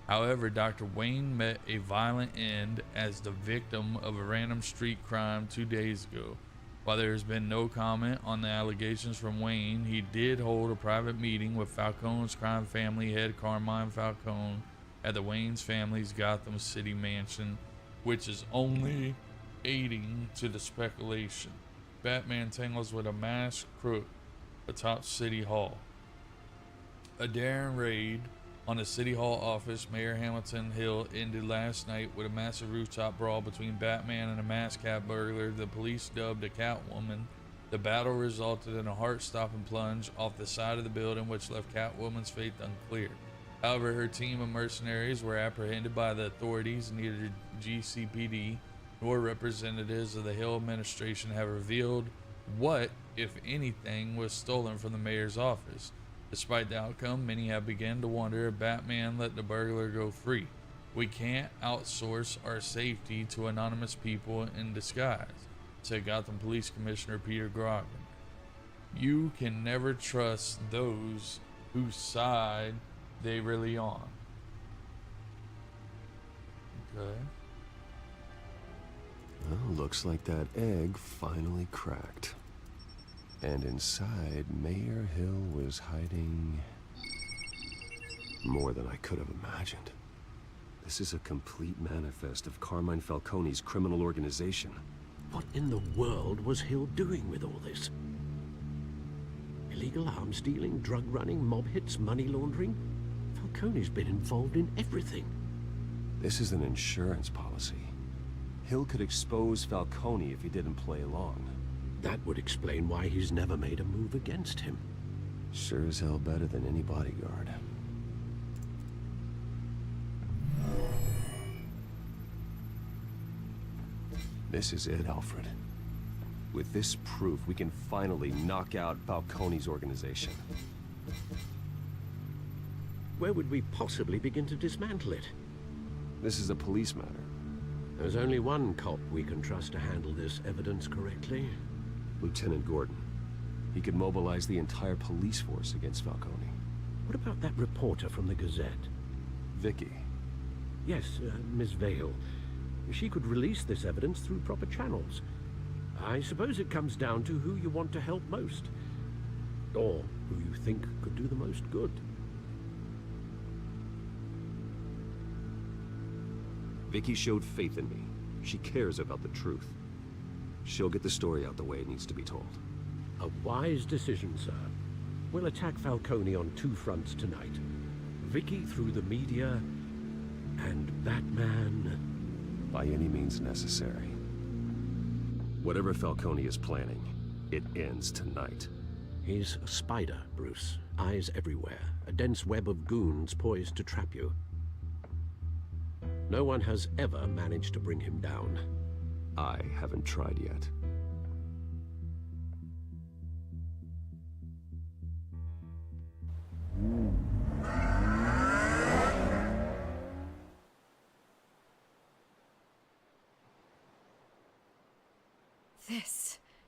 However, Dr. Wayne met a violent end as the victim of a random street crime 2 days ago. While there has been no comment on the allegations from Wayne, he did hold a private meeting with Falcone's crime family head Carmine Falcone at the Wayne's family's Gotham City mansion, which is only aiding to the speculation. Batman tangles with a masked crook atop City Hall. A daring raid on the City Hall office, Mayor Hamilton Hill, ended last night with a massive rooftop brawl between Batman and a masked cat burglar the police dubbed a Catwoman. The battle resulted in a heart-stopping plunge off the side of the building, which left Catwoman's fate unclear. However, her team of mercenaries were apprehended by the authorities. Neither GCPD nor representatives of the Hill administration have revealed what, if anything, was stolen from the mayor's office. Despite the outcome, many have begun to wonder if Batman let the burglar go free. We can't outsource our safety to anonymous people in disguise, said Gotham Police Commissioner Peter Grogan. You can never trust those whose side they really on. Okay. Well, looks like that egg finally cracked. And inside, Mayor Hill was hiding more than I could have imagined. This is a complete manifest of Carmine Falcone's criminal organization. What in the world was Hill doing with all this? Illegal arms dealing, drug running, mob hits, money laundering? Falcone's been involved in everything. This is an insurance policy. Hill could expose Falcone if he didn't play along. That would explain why he's never made a move against him. Sure as hell better than any bodyguard. This is it, Alfred. With this proof, we can finally knock out Falcone's organization. Where would we possibly begin to dismantle it? This is a police matter. There's only one cop we can trust to handle this evidence correctly. Lieutenant Gordon. He could mobilize the entire police force against Falcone. What about that reporter from the Gazette? Vicky. Yes, Miss Vale. She could release this evidence through proper channels. I suppose it comes down to who you want to help most. Or who you think could do the most good. Vicky showed faith in me. She cares about the truth. She'll get the story out the way it needs to be told. A wise decision, sir. We'll attack Falcone on two fronts tonight. Vicky through the media, and Batman... by any means necessary. Whatever Falcone is planning, it ends tonight. He's a spider, Bruce. Eyes everywhere. A dense web of goons poised to trap you. No one has ever managed to bring him down. I haven't tried yet.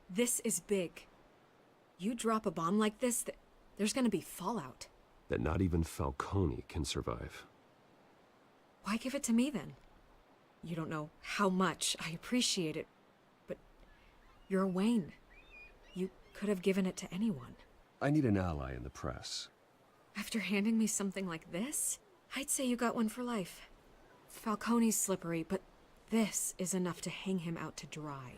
This is big. You drop a bomb like this, there's gonna be fallout. That not even Falcone can survive. Why give it to me then? You don't know how much I appreciate it, but you're Wayne. You could have given it to anyone. I need an ally in the press. After handing me something like this, I'd say you got one for life. Falcone's slippery, but this is enough to hang him out to dry.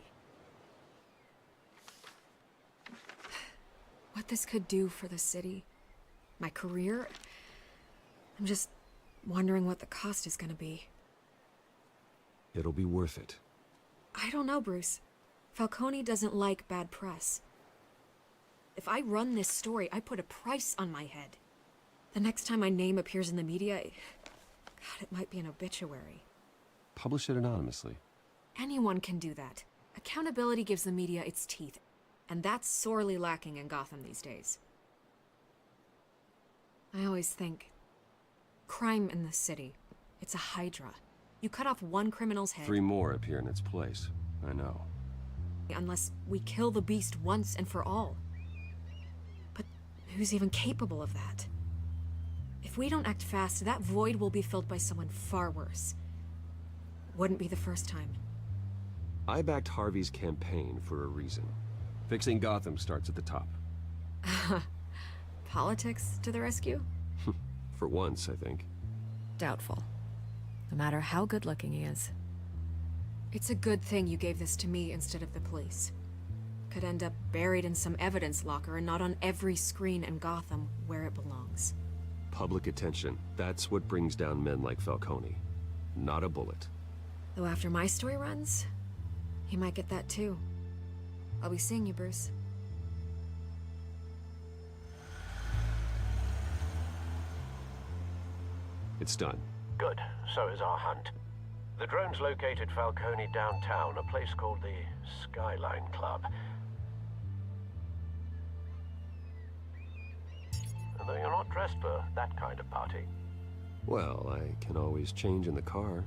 What this could do for the city, my career, I'm just wondering what the cost is gonna be. It'll be worth it. I don't know, Bruce. Falcone doesn't like bad press. If I run this story, I put a price on my head. The next time my name appears in the media, God, it might be an obituary. Publish it anonymously. Anyone can do that. Accountability gives the media its teeth, and that's sorely lacking in Gotham these days. I always think, crime in the city, it's a hydra. You cut off one criminal's head... 3 more appear in its place. I know. Unless we kill the beast once and for all. But who's even capable of that? If we don't act fast, that void will be filled by someone far worse. Wouldn't be the first time. I backed Harvey's campaign for a reason. Fixing Gotham starts at the top. Politics to the rescue? For once, I think. Doubtful. No matter how good-looking he is. It's a good thing you gave this to me instead of the police. Could end up buried in some evidence locker and not on every screen in Gotham where it belongs. Public attention. That's what brings down men like Falcone. Not a bullet. Though after my story runs, he might get that too. I'll be seeing you, Bruce. It's done. Good. So is our hunt. The drone's located Falcone downtown, a place called the Skyline Club. Although you're not dressed for that kind of party. Well, I can always change in the car.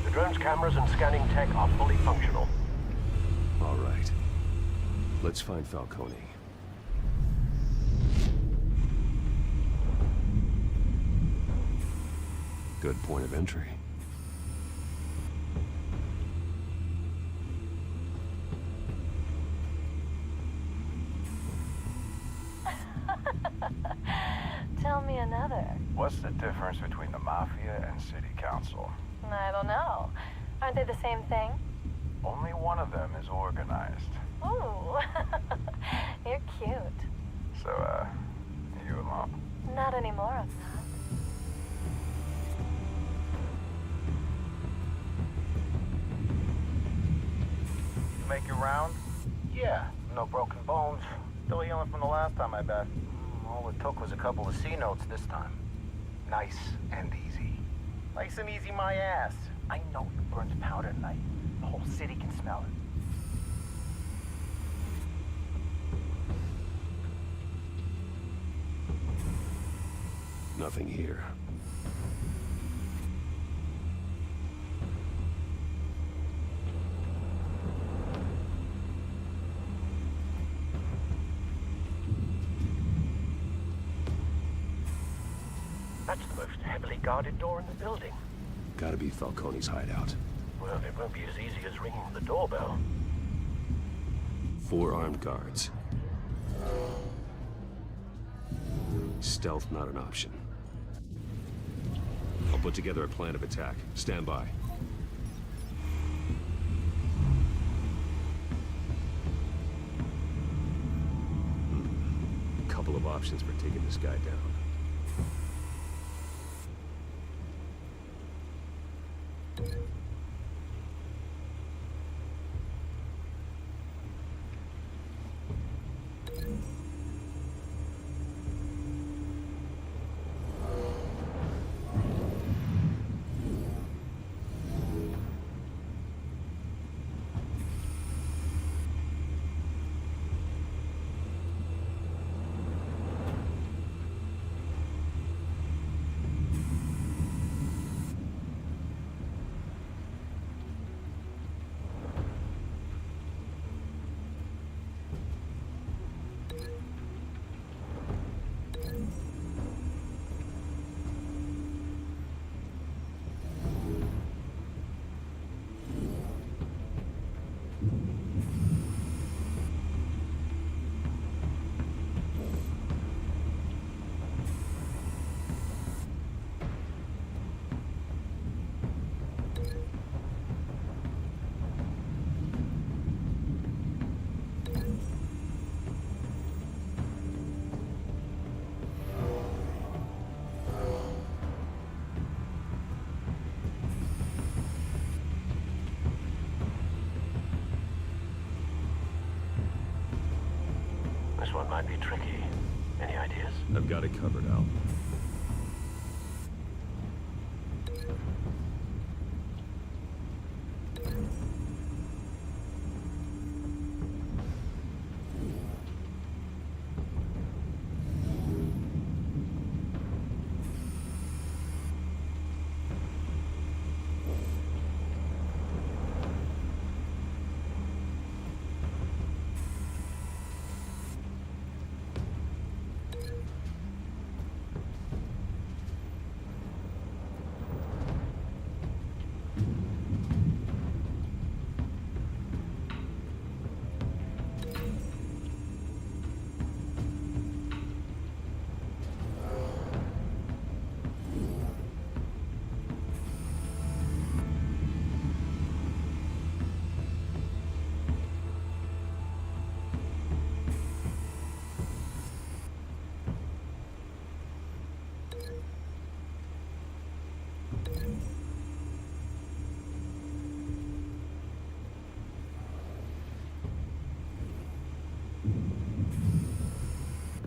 The drone's cameras and scanning tech are fully functional. All right. Let's find Falcone. Good point of entry. Tell me another. What's the difference between the Mafia and City Council? I don't know. Aren't they the same thing? Only one of them is organized. Ooh, you're cute. So, you alone? Not anymore, I'm not. You make your round? Yeah, no broken bones. Still healing from the last time, I bet. All it took was a couple of C notes this time. Nice and easy. Nice and easy, my ass. I know you burns powder at night. The whole city can smell it. Nothing here. That's the most heavily guarded door in the building. Gotta be Falcone's hideout. Well, it won't be as easy as ringing the doorbell. 4 armed guards. Stealth not an option. I'll put together a plan of attack. Stand by. couple of options for taking this guy down. This one might be tricky. Any ideas? I've got it covered, Al.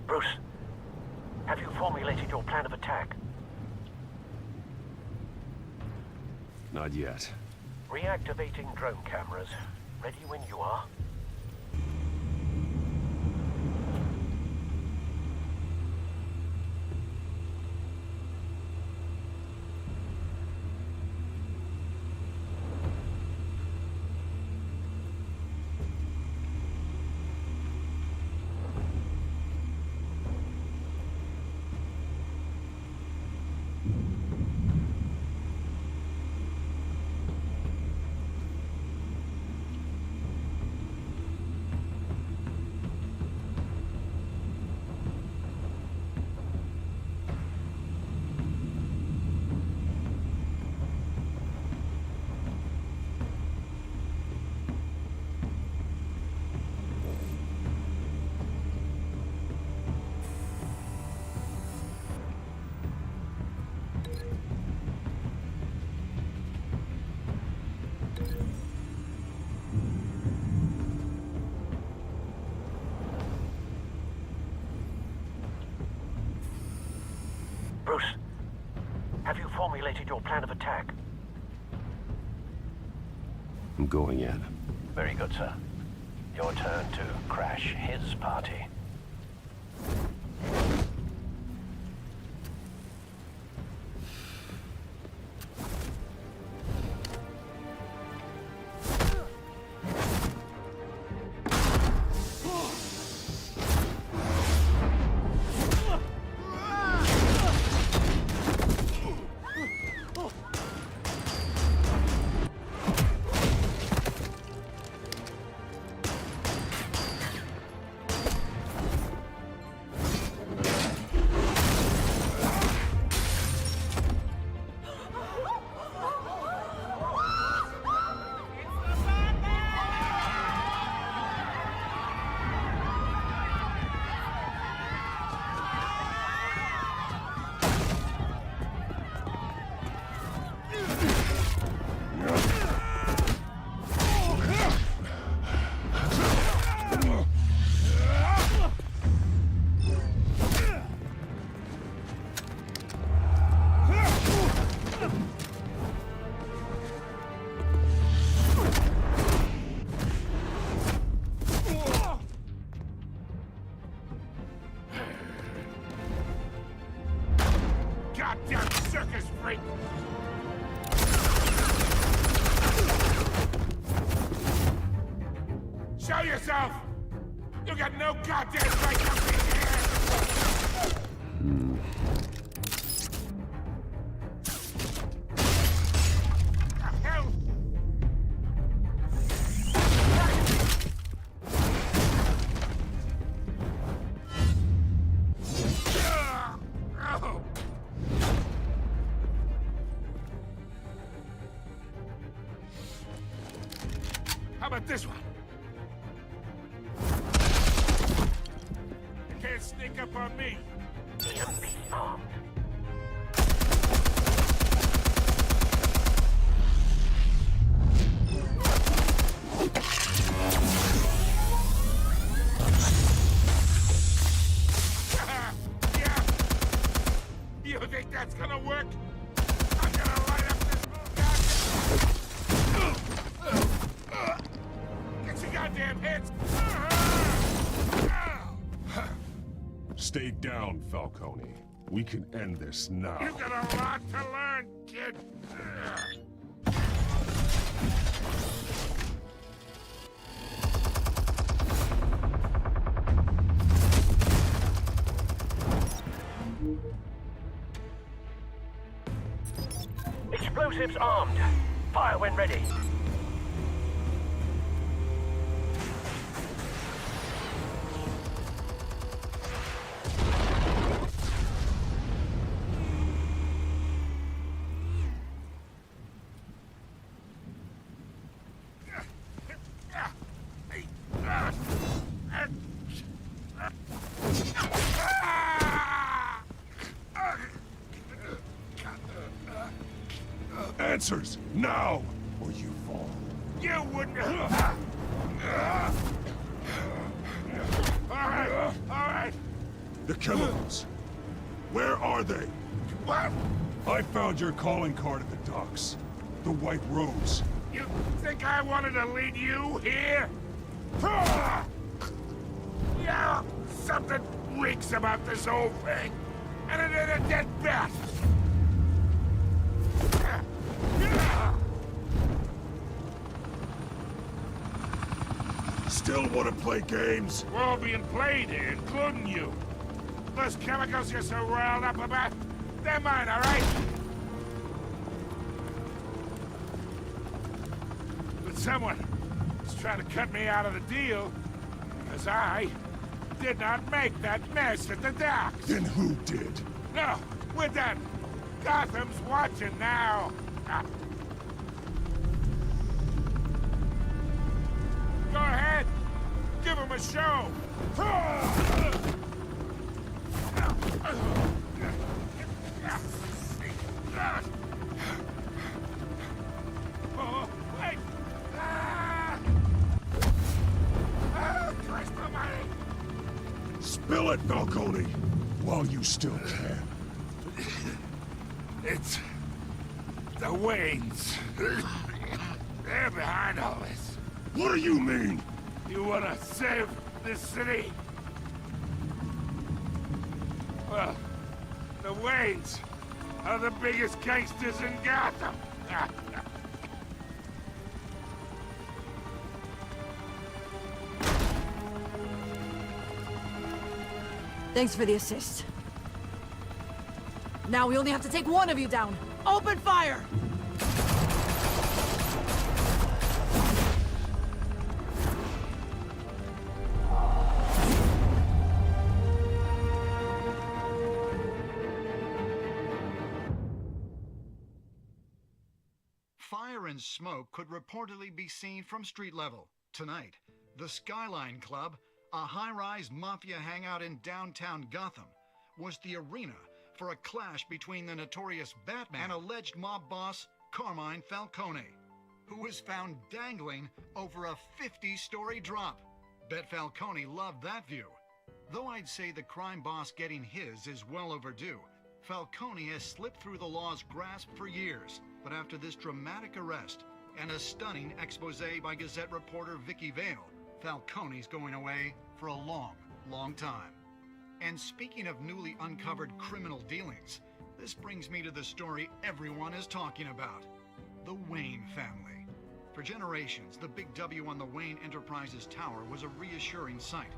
Bruce, have you formulated your plan of attack? Not yet. Reactivating drone cameras. Ready when you are. Bruce, have you formulated your plan of attack? I'm going in. Very good, sir. Your turn to crash his party. Goddamn circus freak! Show yourself! You got no goddamn right to be here! The hell? Oh. How about this one? You can't sneak up on me. EMP armed. Yeah. You think that's gonna work? I'm gonna light up this Get your goddamn heads! Stay down, Falcone. We can end this now. You got a lot to learn, kid. Explosives armed. Fire when ready. Answers, now, or you fall. You wouldn't. All right. The chemicals. Where are they? What? I found your calling card at the docks. The White Rose. You think I wanted to lead you here? Yeah, something reeks about this whole thing. And it ain't a dead bat. Still want to play games? We're all being played here, including you. Those chemicals you're so riled up about, they're mine, all right? But someone is trying to cut me out of the deal because I did not make that mess at the docks. Then who did? No, we're done. Gotham's watching now. Go ahead. Give him a show. Oh, wait. Christ almighty. Spill it, Falcone, while you still can. It's the Waynes. They're behind all this. What do you mean? You wanna save this city? Well, the Waynes are the biggest gangsters in Gotham. Thanks for the assist. Now we only have to take one of you down. Open fire! Fire and smoke could reportedly be seen from street level. Tonight, the Skyline Club, a high-rise mafia hangout in downtown Gotham, was the arena for a clash between the notorious Batman and alleged mob boss Carmine Falcone, who was found dangling over a 50-story drop. Bet Falcone loved that view. Though I'd say the crime boss getting his is well overdue, Falcone has slipped through the law's grasp for years, but after this dramatic arrest and a stunning expose by Gazette reporter Vicky Vale, Falcone's going away for a long, long time. And speaking of newly uncovered criminal dealings, this brings me to the story everyone is talking about. The Wayne family. For generations, the big W on the Wayne Enterprises tower was a reassuring sight.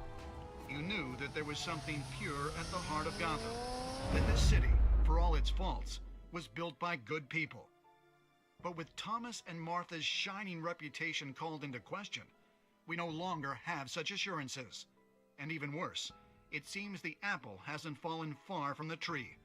You knew that there was something pure at the heart of Gotham. That this city, for all its faults, was built by good people. But with Thomas and Martha's shining reputation called into question, we no longer have such assurances. And even worse, it seems the apple hasn't fallen far from the tree.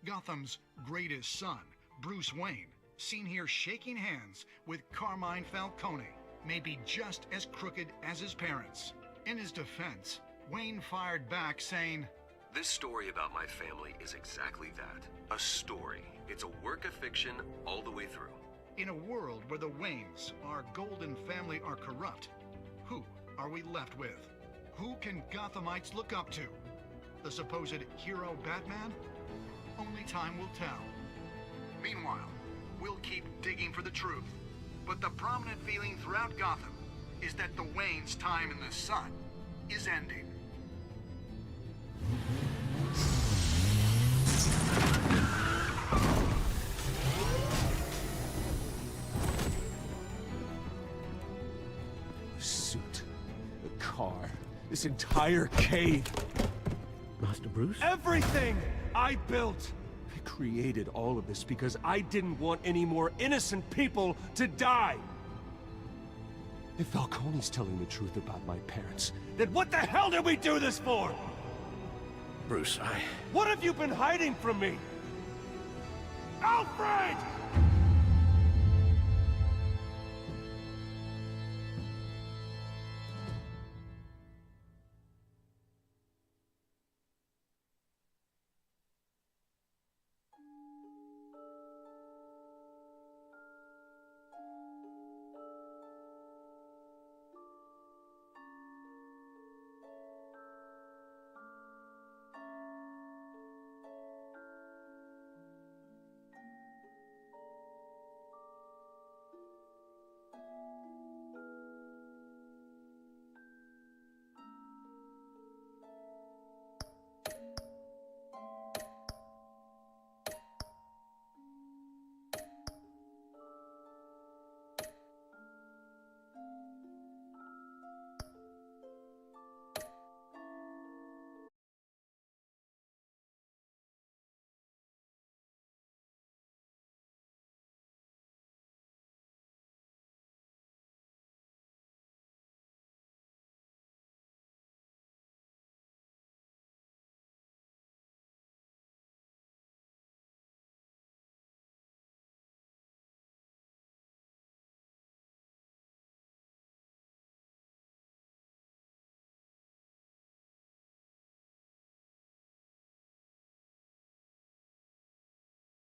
Gotham's greatest son, Bruce Wayne, seen here shaking hands with Carmine Falcone, may be just as crooked as his parents. In his defense, Wayne fired back saying, "This story about my family is exactly that. A story. It's a work of fiction all the way through." In a world where the Waynes, our golden family, are corrupt, who are we left with? Who can Gothamites look up to? The supposed hero Batman? Only time will tell. Meanwhile, we'll keep digging for the truth. But the prominent feeling throughout Gotham is that the Waynes' time in the sun is ending. The suit, the car, this entire cave. Master Bruce? Everything I built! I created all of this because I didn't want any more innocent people to die! If Falcone's telling the truth about my parents, then what the hell did we do this for? Bruce, What have you been hiding from me? Alfred!